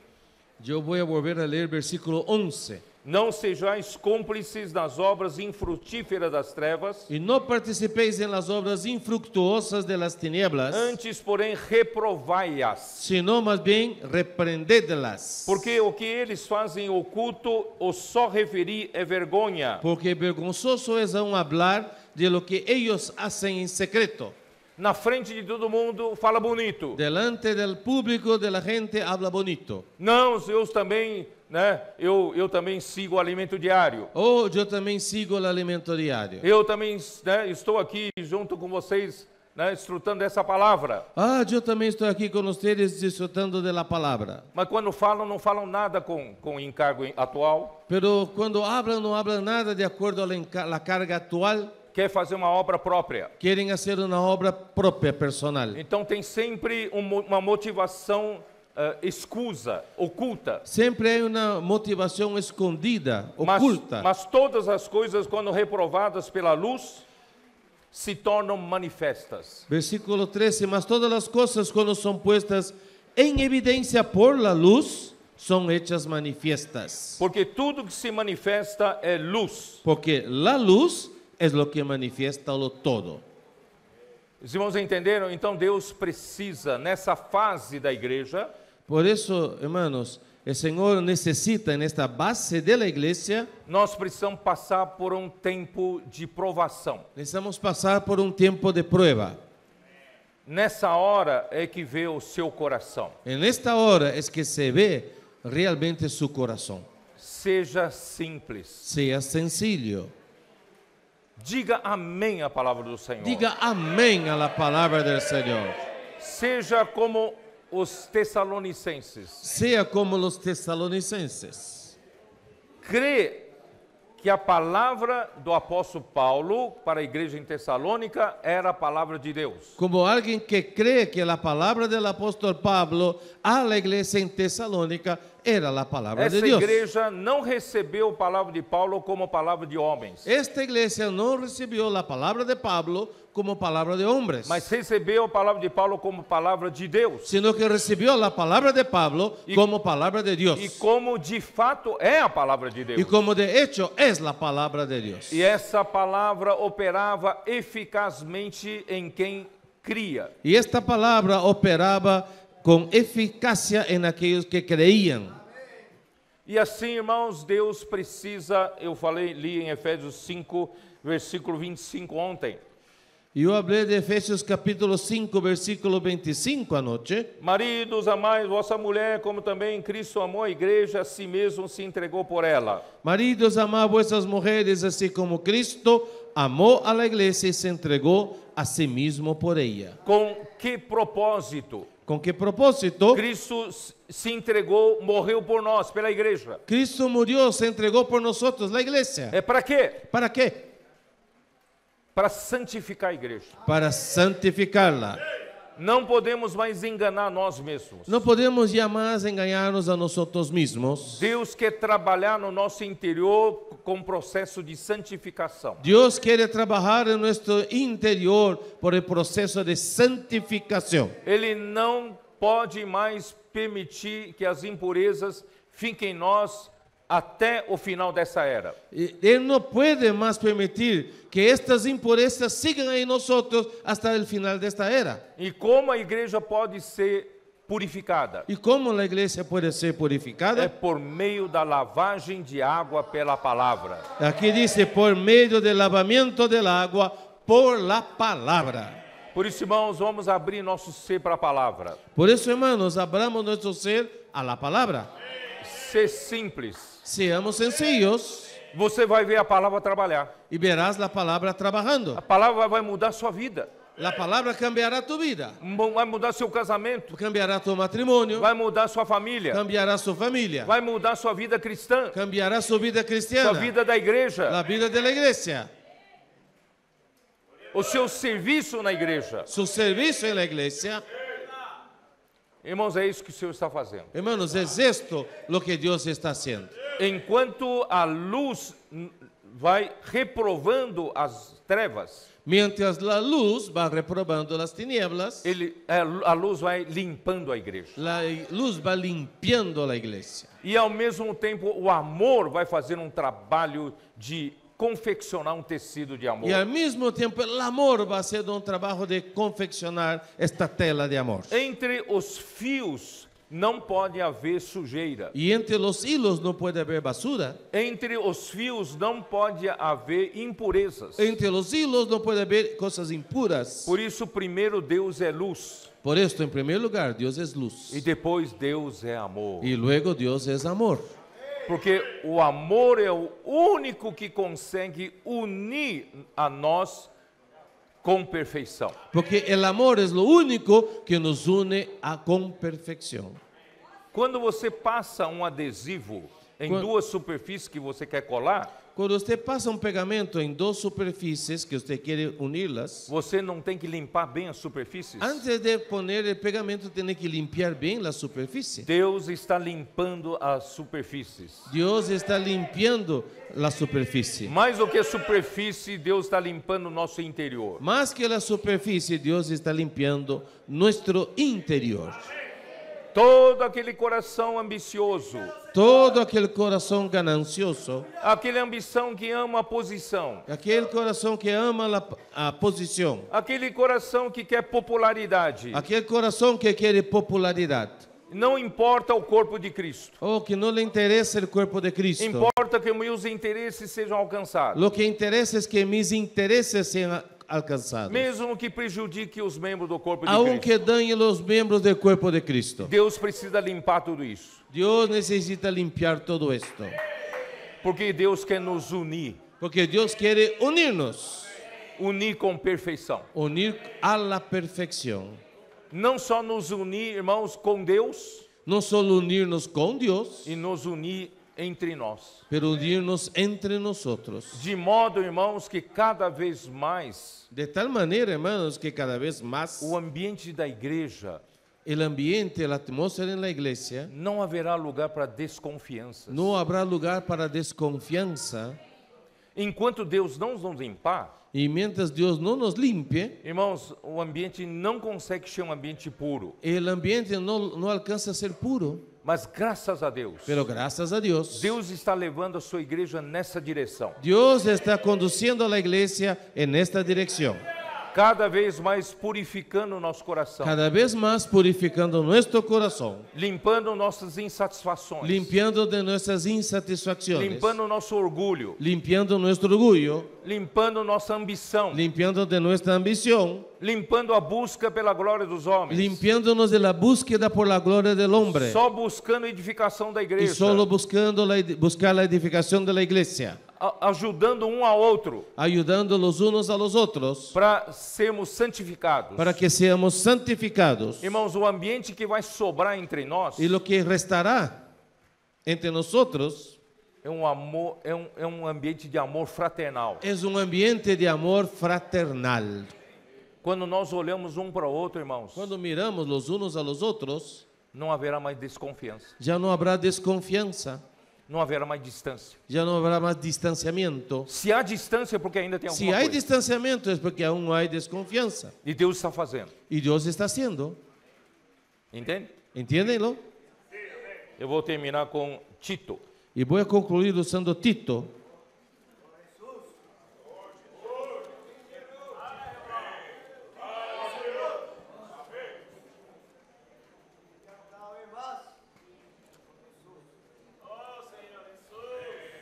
Yo voy a volver a leer versículo 11. Não sejais cúmplices das obras infrutíferas das trevas, Y no participéis en las obras infructuosas de las tinieblas, antes, porém, reprovai-as. sino más bien reprendedlas. Porque o que eles fazem oculto, o só referir é vergonha. Porque vergonzoso es aún hablar de lo que ellos hacen en secreto. Na frente de todo mundo, fala bonito. Delante del público, de la gente, habla bonito. Não, eu também, né? Eu também sigo o alimento diário. Oh, yo también sigo el alimento diario. Eu também, né, estou aqui junto com vocês, né, desfrutando dessa palavra. Ah, yo también estoy aquí con ustedes disfrutando de la palabra. Mas quando falam, não falam nada com o encargo atual. Pero cuando hablan, no hablan nada de acuerdo a la carga actual. Quer fazer uma obra própria. Quieren hacer una obra propia, personal. Então tem sempre uma motivação escusa, oculta. Siempre hay una motivación escondida, oculta. Mas todas as coisas, quando reprovadas pela luz, se tornam manifestas. Versículo 13, mas todas las cosas cuando son puestas en evidencia por la luz, son hechas manifiestas. Porque tudo que se manifesta é luz. Porque la luz es lo que manifiesta lo todo. Os irmãos entenderam? Então Deus precisa, nessa fase da igreja, Por eso, hermanos, el Señor necesita en esta base de la iglesia, nós precisamos passar por um tempo de provação. necesitamos pasar por un tiempo de prueba. Nessa hora é que vê o seu coração. En esta hora es que se ve realmente su corazón. Seja simples. Sea sencillo. Diga amém à palavra do Senhor. Diga amén a la palabra del Señor. Seja como os tessalonicenses. Sea como los tesalonicenses. Crê que a palavra do apóstolo Paulo para a igreja em Tessalônica era a palavra de Deus. Como alguien que cree que la palabra del apóstol Pablo a la iglesia en Tesalónica era la palabra de Essa Dios. igreja não recebeu a palavra de Paulo como palavra de homens, Esta iglesia no recibió la palabra de Pablo como palabra de hombres, mas recebeu a palavra de Paulo como palavra de Deus. sino que recibió la palabra de Pablo como palabra de Dios. E como de fato é a palavra de Deus. Y como de hecho es la palabra de Dios. E essa palavra operava eficazmente em quem cria. Y esta palabra operaba con eficacia en aquellos que creían. E assim, irmãos, Deus precisa, li em Efésios 5, versículo 25 ontem. Yo hablé de Efesios capítulo 5, versículo 25 anoche. Maridos, amai vossa mulher, como também Cristo amou a igreja, a si mesmo se entregou por ela. Maridos, amad vuestras mujeres, así como Cristo amó a la iglesia y se entregó a sí mismo por ella. Com que propósito? ¿Con qué propósito? Cristo se entregou, morreu por nós, pela igreja. Cristo murió, se entregó por nosotros, la iglesia. É para quê? ¿Para qué? para santificar a igreja. para santificarla. Não podemos mais enganar nós mesmos. No podemos ya más engañarnos a nosotros mismos. Deus quer trabalhar no nosso interior com o processo de santificação. Dios quiere trabajar en nuestro interior por el proceso de santificación. Ele não pode mais permitir que as impurezas fiquem em nós até o final dessa era. Él no puede más permitir que estas impurezas sigan en nosotros hasta el final de esta era. E como a igreja pode ser purificada? ¿Y cómo la iglesia puede ser É purificada? por meio da lavagem de água pela palavra. Aquí dice, por medio del lavamiento del agua, por la palabra. Por isso, irmãos, vamos abrir nosso ser para a palavra. Por eso, hermanos, abramos nuestro ser a la palabra. Ser simples. Seamos sencillos Você vai ver a palavra trabalhar. y verás la palabra trabajando. A palavra vai mudar sua vida. La palabra cambiará tu vida, Vai mudar seu casamento. cambiará tu matrimonio, Vai mudar sua família. cambiará su familia, Vai mudar sua vida cristã. cambiará su vida Sua cristiana, vida da igreja. la vida de la iglesia, O seu serviço na igreja. su servicio en la iglesia. Irmãos, é isso que o Senhor está fazendo. Hermanos, es esto lo que Dios está haciendo. Enquanto a luz vai reprovando as trevas, Mientras la luz va reprobando las tinieblas, a luz vai limpando a igreja. la luz va limpiando la iglesia. E ao mesmo tempo o amor vai fazer um trabalho de confeccionar um tecido de amor. Y al mismo tiempo el amor va a hacer un trabajo de confeccionar esta tela de amor. Entre os fios não pode haver sujeira. Y entre los hilos no puede haber basura. Entre os fios não pode haver impurezas. Entre los hilos no puede haber cosas impuras. Por isso, primeiro Deus é luz Por esto, en primer lugar, Dios es luz. e depois Deus é amor. Y luego Dios es amor. Porque o amor é o único que consegue unir a nós com perfeição. Porque el amor es lo único que nos une con perfección. Quando você passa um adesivo em Quando- duas superfícies que você quer colar, Cuando usted pasa un pegamento en dos superficies que usted quiere unirlas, você não tem que limpar bem as superfícies? antes de poner el pegamento tiene que limpiar bien la superficie. Deus está limpando as superfícies. Dios está limpiando la superficie. Mais do que a superfície, Deus está limpando o nosso interior. Más que la superficie, Dios está limpiando nuestro interior. Todo aquele coração ambicioso, Todo aquel corazón ganancioso, aquela ambição que ama a posição, aquel corazón que ama a posición, aquele coração que quer popularidade, aquel corazón que quiere popularidad, não importa o corpo de Cristo. o que no le interesa el cuerpo de Cristo. Importa que meus interesses sejam alcançados, Lo que interesa es que mis intereses sean alcanzados, mesmo que prejudique os membros do corpo de aunque Cristo. dañe los miembros del cuerpo de Cristo. Deus precisa limpar tudo isso, Dios necesita limpiar todo esto, porque Deus quer nos unir, porque Dios quiere unirnos, unir com perfeição. unir a la perfección. Não só nos unir, irmãos, com Deus No solo unirnos con Dios, e nos unir entre nós. pero unirnos entre nosotros. De modo, irmãos, que cada vez mais De tal manera, hermanos, que cada vez más o ambiente da igreja el ambiente, la atmósfera en la iglesia, não haverá lugar para desconfiança. no habrá lugar para desconfianza. Enquanto Deus não nos limpar, Y mientras Dios no nos limpie, irmãos, o ambiente não consegue ser um ambiente puro. el ambiente no alcanza a ser puro. Mas graças a Deus, Pero gracias a Dios, Deus está levando a sua igreja nessa direção. Dios está conduciendo a la iglesia en esta dirección. Cada vez mais purificando o nosso coração, Cada vez más purificando nuestro corazón, limpando nossas insatisfações, limpiando de nuestras insatisfacciones, limpando nosso orgulho, limpiando nuestro orgullo, limpando nossa ambição, limpiando de nuestra ambición, limpando a busca pela glória dos homens, limpiándonos de la búsqueda por la gloria del hombre só buscando a edificação da y igreja, solo buscar la edificación de la iglesia, ajudando um ao outro ayudando los unos a los otros para sermos santificados. para que seamos santificados. Irmãos, o ambiente que vai sobrar entre nós Y lo que restará entre nosotros é um amor, é um ambiente de amor fraternal. Es un ambiente de amor fraternal. Quando nós olhamos um para o outro, irmãos, Cuando miramos los unos a los otros, não haverá mais desconfiança, ya no habrá desconfianza, não haverá mais distância. ya no habrá más distanciamiento. Se há distância, é porque ainda tem Si alguma hay coisa. distanciamiento es porque aún hay desconfianza. E Deus está fazendo, Y Dios está haciendo. entende? ¿Entiéndenlo? Eu vou terminar com Tito. Y voy a concluir usando Tito.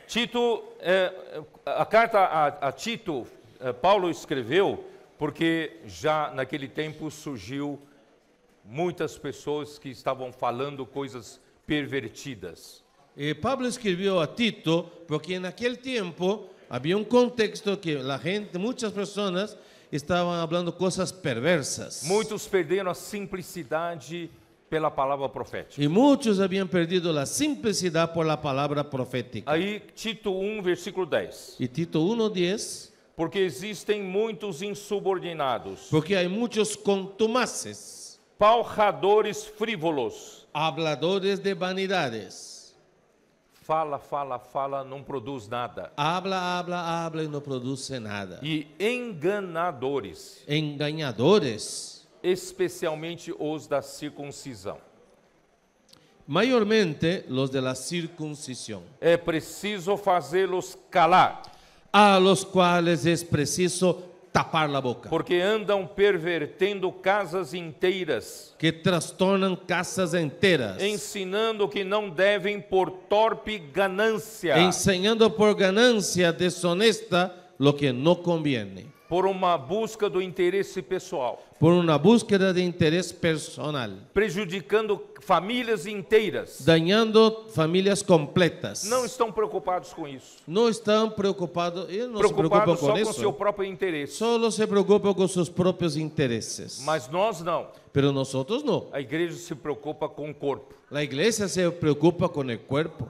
Tito, a carta a Tito, Paulo escreveu porque já naquele tempo surgiu muitas pessoas que estavam falando coisas pervertidas. Pablo escribió a Tito porque en aquel tiempo había un contexto que la gente, muchas personas estaban hablando cosas perversas. Muitos perderam a simplicidade pela palavra profética. Y muchos habían perdido la simplicidad por la palabra profética. Aí, Tito 1, versículo 10. Y Tito 1:10, Porque existem muitos insubordinados, porque hay muchos contumaces, palradores frívolos. habladores de vanidades. Fala, fala, fala, não produz nada. Habla, habla, habla y no produce nada. E enganadores, Engañadores, especialmente os da circuncisão. mayormente los de la circuncisión, É preciso fazê-los calar, a los cuales es preciso tapar la boca, porque andam pervertendo casas inteiras, que trastornan casas enteras, ensinando que não devem por torpe ganância, enseñando por ganancia deshonesta lo que no conviene, por uma busca do interesse pessoal, por una búsqueda de interés personal, prejudicando famílias inteiras. dañando familias completas. Não estão preocupados com isso. No están preocupados, ellos no se preocupan Preocupados só con com seu eso, próprio interesse. solo se preocupan con sus propios intereses. Mas nós não. Pero nosotros no. A igreja se preocupa com o corpo. La iglesia se preocupa con el cuerpo.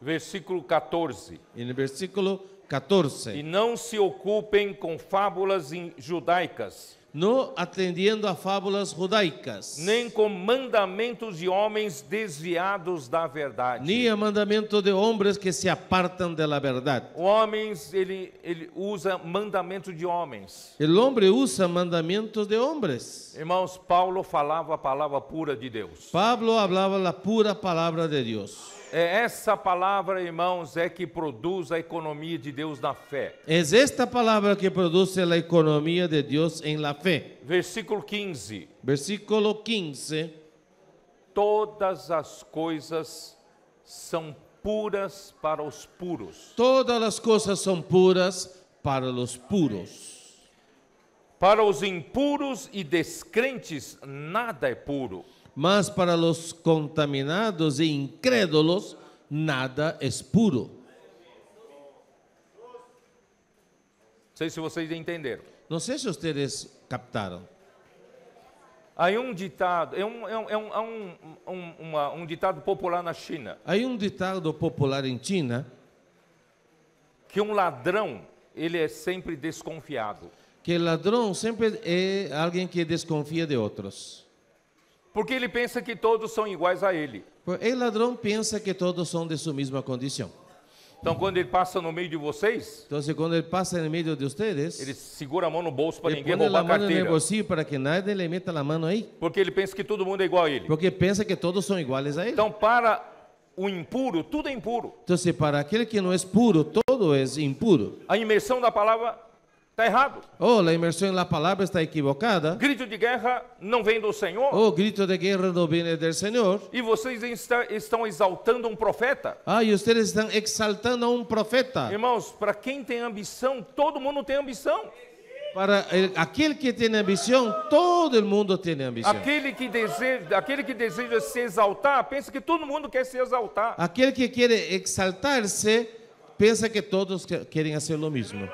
Versículo 14. En el versículo E 14, não se ocupem com fábulas judaicas, no atendiendo a fábulas judaicas, nem com mandamentos de homens desviados da verdade. ni a mandamiento de hombres que se apartan de la verdad. Homens, ele usa mandamento de homens. El hombre usa mandamientos de hombres. Irmãos, Paulo falava a palavra pura de Deus. Pablo hablaba la pura palabra de Dios. É essa palavra, irmãos, é que produz a economia de Deus na fé. Es esta palabra que produce la economía de Dios en la fe. Versículo 15. Versículo 15. Todas as coisas são puras para os puros. Todas las cosas son puras para los puros. Para os impuros e descrentes, nada é puro. Mas para los contaminados e incrédulos, nada es puro. Não sei se vocês entenderam. No sé si ustedes captaron. Há um ditado, um ditado popular na China, Hay un ditado popular en China que ladrão, ele é sempre desconfiado. que el ladrón siempre es alguien que desconfía de otros. Porque ele pensa que todos são iguais a ele. El ladrón piensa que todos son de su misma condición. Então, quando ele passa no meio de vocês, Entonces, cuando él pasa en medio de ustedes, ele segura a mão no bolso para él ninguém pone la roubar a mano en el carteira. bolsillo para que nadie le meta la mano ahí, Porque ele pensa que todo mundo é igual a ele. porque piensa que todos son iguales a él. Então, para o impuro, tudo é impuro. Entonces, para aquel que no es puro, todo es impuro. A imersão da palavra está errado. Oh, la inmersión en la palabra está equivocada. Grito de guerra não vem do Senhor. Oh, grito de guerra no viene del Señor. E vocês estão exaltando um profeta. Ah, y ustedes están exaltando a un profeta. Irmãos, para quem tem ambição, todo mundo tem ambição. Para aquel que tiene ambición, todo el mundo tiene ambición. Aquele que deseja se exaltar, pensa que todo mundo quer se exaltar. Aquel que quiere exaltarse, piensa que todos quieren hacer lo mismo.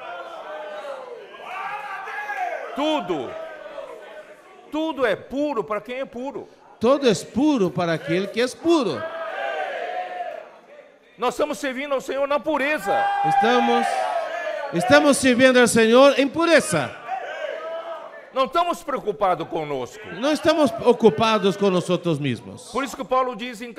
Tudo é puro para quem é puro. Todo es puro para aquel que es puro. Nós estamos servindo ao Senhor na pureza. Estamos sirviendo al Señor en pureza. Não estamos preocupados conosco. No estamos ocupados con nosotros mismos. Por isso que Paulo diz em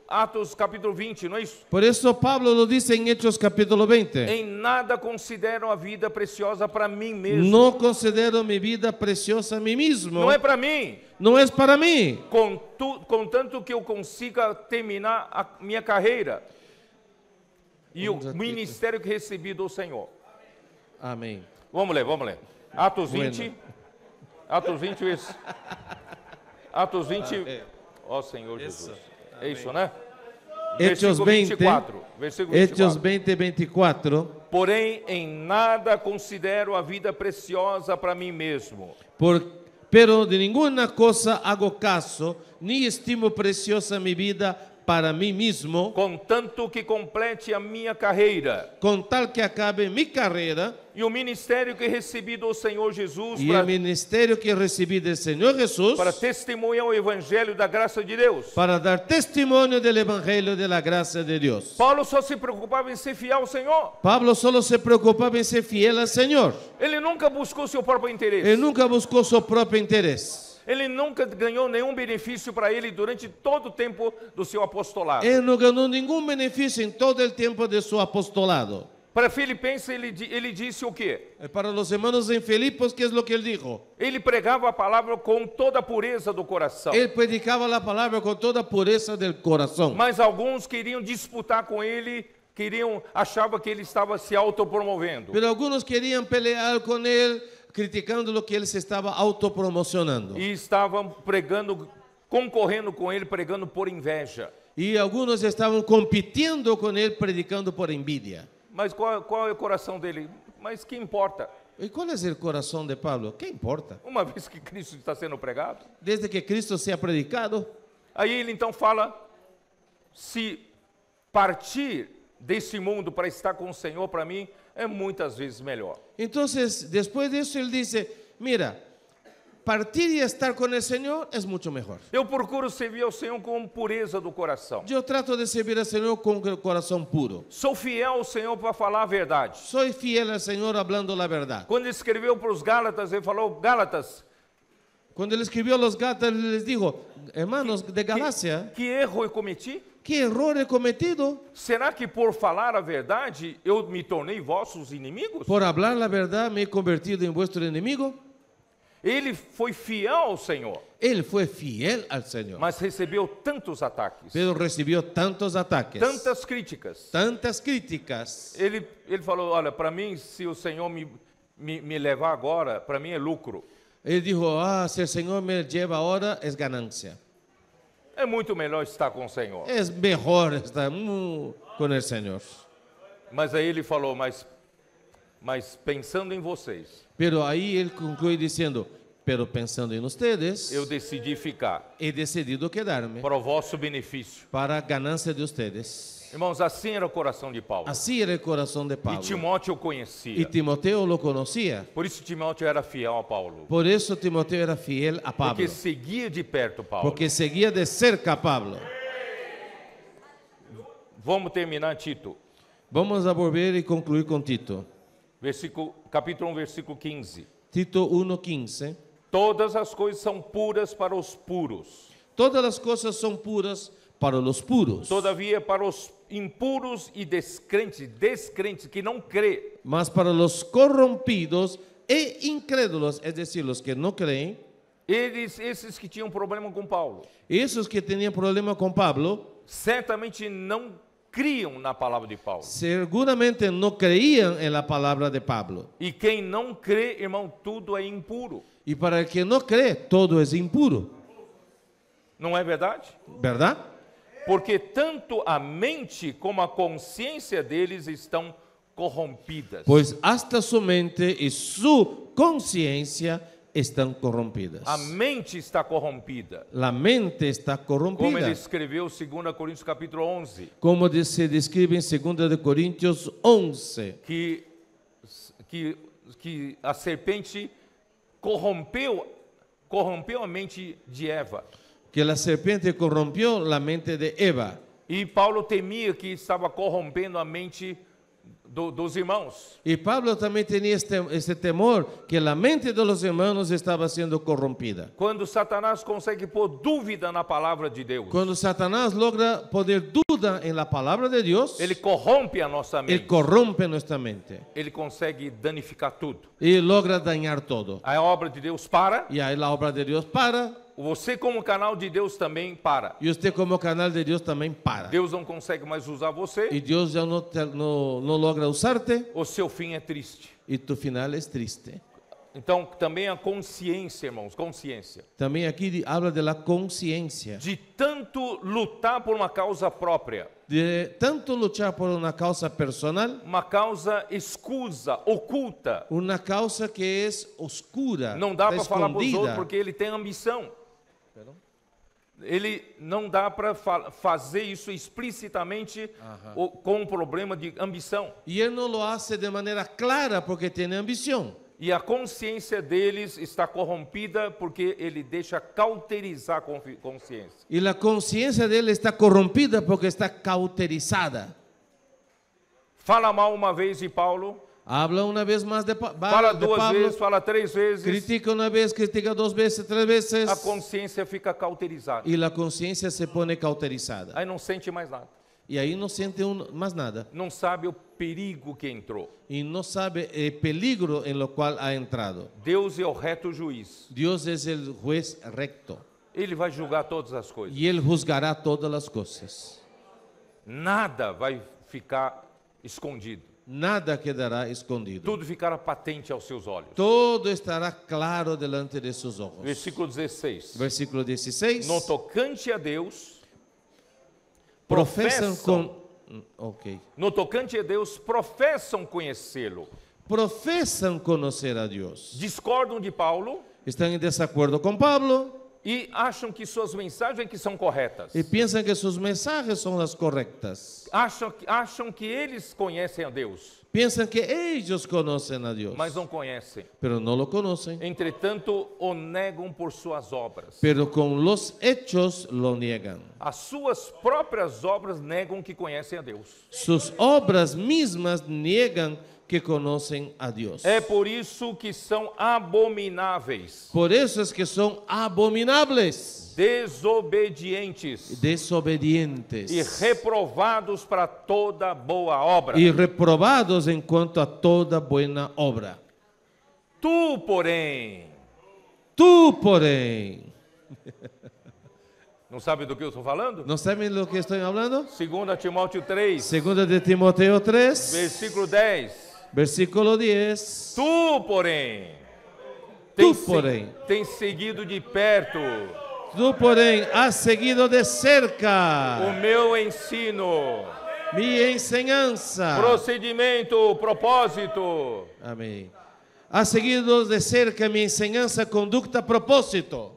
Atos capítulo 20, não é isso? Por eso Pablo lo dice en Hechos capítulo 20. Em nada considero a vida preciosa para mim mesmo. No considero mi vida preciosa a mí mismo. Não é para mim. No es para mí. Contanto que eu consiga terminar a minha carreira e o ministério que recebi do Senhor. Amén. Vamos ler. Atos 20. Atos 20, Atos 20. Ó Senhor Jesus. É isso, né? Hechos 20, versículo 24. Hechos 20, 24. Porém, em nada considero a vida preciosa para mim mesmo. Pero de ninguna cosa hago caso, ni estimo preciosa mi vida para mí mismo, Contanto que complete a minha carreira con tal que acabe mi carrera e o ministério que recebi do Senhor Jesus y el ministerio que recibí del Señor Jesús para testemunhar o evangelho da graça de Deus. para dar testimonio del Evangelio de la gracia de Dios. Paulo só se preocupava em ser fiel ao Senhor. Pablo solo se preocupaba en ser fiel al Señor. Ele nunca buscou seu próprio interesse. Él nunca buscó su propio interés. Ele nunca ganhou nenhum benefício para ele durante todo o tempo do seu apostolado. Él no ganó ningún beneficio en todo el tiempo de su apostolado. Para Filipenses ele disse o quê? Para los hermanos en Filipos, ¿qué es lo que él dijo? Ele pregava a palavra com toda a pureza do coração. Él predicaba la palabra con toda pureza del corazón. Mas alguns queriam disputar com ele, achavam que ele estava se autopromovendo. Pero algunos querían pelear con él, criticando lo que él se estaba autopromocionando. E estavam concorrendo com ele, pregando por inveja. Y algunos estaban compitiendo con él, predicando por envidia. Mas qual é o coração dele? Mas que importa? ¿Y cuál es el corazón de Pablo? ¿Qué importa? Uma vez que Cristo está sendo pregado. Desde que Cristo sea predicado. Aí ele então fala, se partir desse mundo para estar com o Senhor, para mim, é muitas vezes melhor. Entonces, después de eso, él dice, mira, partir y estar con el Señor es mucho mejor. Eu procuro servir ao Senhor com pureza do coração. Yo trato de servir al Señor con el corazón puro. Sou fiel ao Senhor para falar a verdade. Soy fiel al Señor hablando la verdad. Quando ele escreveu para os Gálatas, ele falou, Gálatas, Cuando él escribió a los Gálatas, les dijo, hermanos de Galacia, que erro eu cometi? ¿qué error he cometido? Será que por falar a verdade eu me tornei vossos inimigos? Por hablar la verdad me he convertido en vuestro enemigo. Ele foi fiel ao Senhor, Él fue fiel al Señor, mas recebeu tantos ataques, pero recibió tantos ataques, tantas críticas. tantas críticas. Ele falou, olha, para mim, se o Senhor me levar agora, para mim é lucro. Él dijo, si el Señor me lleva ahora, es ganancia. É muito melhor estar com o Senhor. Es mejor estar con el Señor. Mas aí ele falou, mas pensando em vocês, Pero ahí él concluye diciendo, pero pensando en ustedes, eu decidi ficar he decidido quedarme para o vosso benefício. para ganancia de ustedes. Irmãos, assim era o coração de Paulo. Así era el corazón de E Pablo. Timóteo Y conhecia. Timoteo lo conocía. Por isso Timóteo era fiel a Paulo. Por eso Timoteo era fiel a Pablo. Porque seguia de perto Paulo. Porque seguía de cerca a Pablo. Vamos terminar Tito. Vamos a volver y concluir con Tito. Capítulo 1, versículo 15. Tito 1:15. Todas as coisas são puras para os puros. Todas las cosas son puras para los puros. Todavia, para os impuros e descrentes que não crê, Mas para los corrompidos e incrédulos, es decir, los que no creen, esses que tinham problema com Paulo, esos que tenían problema con Pablo, certamente não criam na palavra de Paulo. seguramente no creían en la palabra de Pablo. E quem não crê, irmão, tudo é impuro. Y para el que no cree, todo es impuro. Não é verdade? ¿Verdad? Porque tanto a mente como a consciência deles estão corrompidas. Pues hasta su mente y su conciencia están corrompidas. A mente está corrompida. La mente está Como ele corrompida. escreveu 2 Coríntios capítulo 11, Como se describe en 2 de Corintios 11. que a serpente corrompeu a mente de Eva. Que la serpiente corrompió la mente de Eva. E Paulo temia que estava corrompendo a mente dos irmãos. Y Pablo también tenía este temor que la mente de los hermanos estaba siendo corrompida. Quando Satanás consegue pôr dúvida na palavra de Deus, Cuando Satanás logra poner duda en la palabra de Dios, ele corrompe a nossa él mente. corrompe nuestra mente Ele consegue danificar tudo. y logra dañar todo. A obra de Deus para, Y ahí la obra de Dios para, você como canal de Deus também para. y usted como canal de Dios también para. Deus não consegue mais usar você, Y Dios ya no logra usarte o seu fim é triste. y tu final es triste. Então, também a consciência, irmãos, consciência. También aquí habla de la conciencia, De tanto lutar por uma causa própria, de tanto luchar por una causa personal, uma causa escusa, oculta. una causa que es oscura, Não dá para falar para os outros escondida. porque ele tem ambição. Ele não dá para fazer isso explicitamente com um problema de ambição. Y él no lo hace de manera clara porque tiene ambición. E a consciência deles está corrompida porque ele deixa cauterizar a consciência. Y la conciencia de él está corrompida porque está cauterizada. Fala mal uma vez de Paulo, Habla una vez más de fala duas Pablo, vezes, fala três vezes, critica una vez, critica dos veces, tres veces, a consciência fica cauterizada. y la conciencia se pone cauterizada. Aí não sente mais nada. Y ahí no siente más nada. Não sabe o perigo que entrou. Y no sabe el peligro en lo cual ha entrado. Deus é o reto juiz. Dios es el juez recto. Ele vai julgar todas as coisas. Y él juzgará todas las cosas. Nada vai ficar escondido. Nada quedará escondido. Tudo ficará patente aos seus olhos. Todo estará claro delante de sus ojos. Versículo 16. Versículo 16. No tocante a Deus, Profesan professam, Ok. no tocante a Deus, professam conhecê-lo. Profesan conocer a Dios. Discordam de Paulo Están en desacuerdo con Pablo e acham que suas mensagens que são corretas. y piensan que sus mensajes son las correctas. Acham que eles conhecem a Deus, Piensan que ellos conocen a Dios, mas não conhecem. pero no lo conocen. Entretanto, o negam por suas obras. Pero con los hechos lo niegan. As suas próprias obras negam que conhecem a Deus. Sus obras mismas niegan que conocen a Dios. É por isso que são abomináveis, Por eso es que son abominables, desobedientes desobedientes e reprovados para toda boa obra. y reprobados en cuanto a toda buena obra. Tu, porém, Tú, porém, não sabe do que eu estou falando? ¿no saben lo que estoy hablando? 2 Timóteo 3, Segunda de Timoteo 3, versículo 10. versículo 10. Tu, porém, tem seguido de perto Tú, porém, has seguido de o cerca meu ensino, mi enseñanza. procedimento, propósito. Amén. Has seguido de cerca mi enseñanza, conducta, propósito.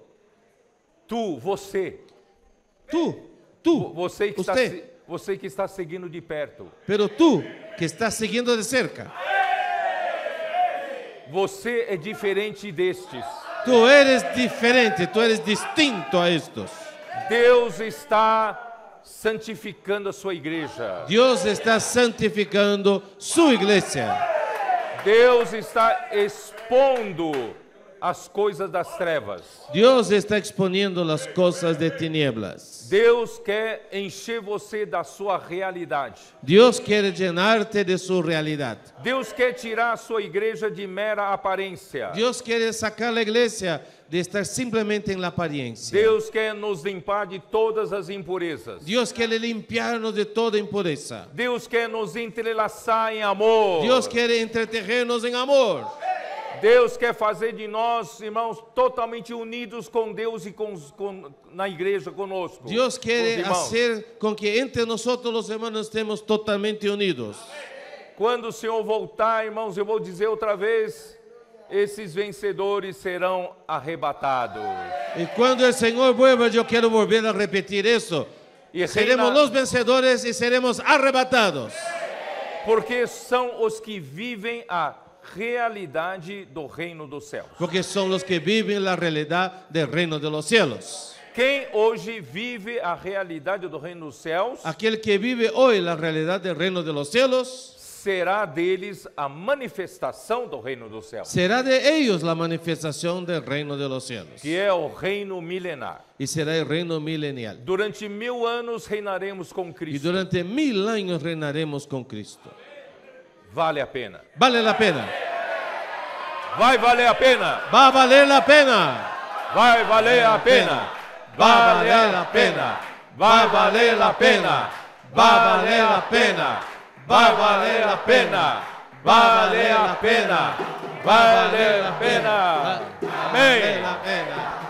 Tu, você, Tú, você que, está, usted, você que está seguindo de perto. pero tú que estás siguiendo de cerca. Você é diferente destes. Tú eres diferente, tú eres distinto a estos. Deus está santificando a sua igreja. Dios está santificando su iglesia. Deus está expondo as coisas das trevas. Dios está exponiendo las cosas de tinieblas. Deus quer encher você da sua realidade. Dios quiere llenarte de su realidad. Deus quer tirar a sua igreja de mera aparência. Dios quiere sacar la iglesia de estar simplemente en la apariencia. Deus quer nos limpar de todas as impurezas. Dios quiere limpiarnos de toda impureza. Deus quer nos entrelaçar em amor. Dios quiere entretejernos en amor. Deus quer fazer de nós, irmãos, totalmente unidos com Deus e na igreja conosco. Dios com quiere os irmãos. hacer con que entre nosotros los hermanos estemos totalmente unidos. Quando o Senhor voltar, irmãos, eu vou dizer outra vez, esses vencedores serão arrebatados. Y cuando el Señor vuelva, yo quiero volver a repetir eso. E Seremos reina- los vencedores y seremos arrebatados. Porque são os que vivem a realidade do reino dos céus. Porque son los que viven la realidad del reino de los cielos. Quem hoje vive a realidade do reino dos céus, aquel que vive hoy la realidad del reino de los cielos, será deles a manifestação do reino dos céus, será de ellos la manifestación del reino de los cielos. que é o reino milenar. Y será el reino milenial. Durante 1000 anos reinaremos com Y Cristo. durante 1000 años reinaremos con Cristo. Vale a pena. Vale la pena. Vai valer a pena. Va a valer la pena. Vai valer a pena. Va a valer la pena. Va a valer la pena. Va a valer la pena. Va a valer la pena. Va a valer la pena. Va a valer a pena. Amém. Va a valer la pena.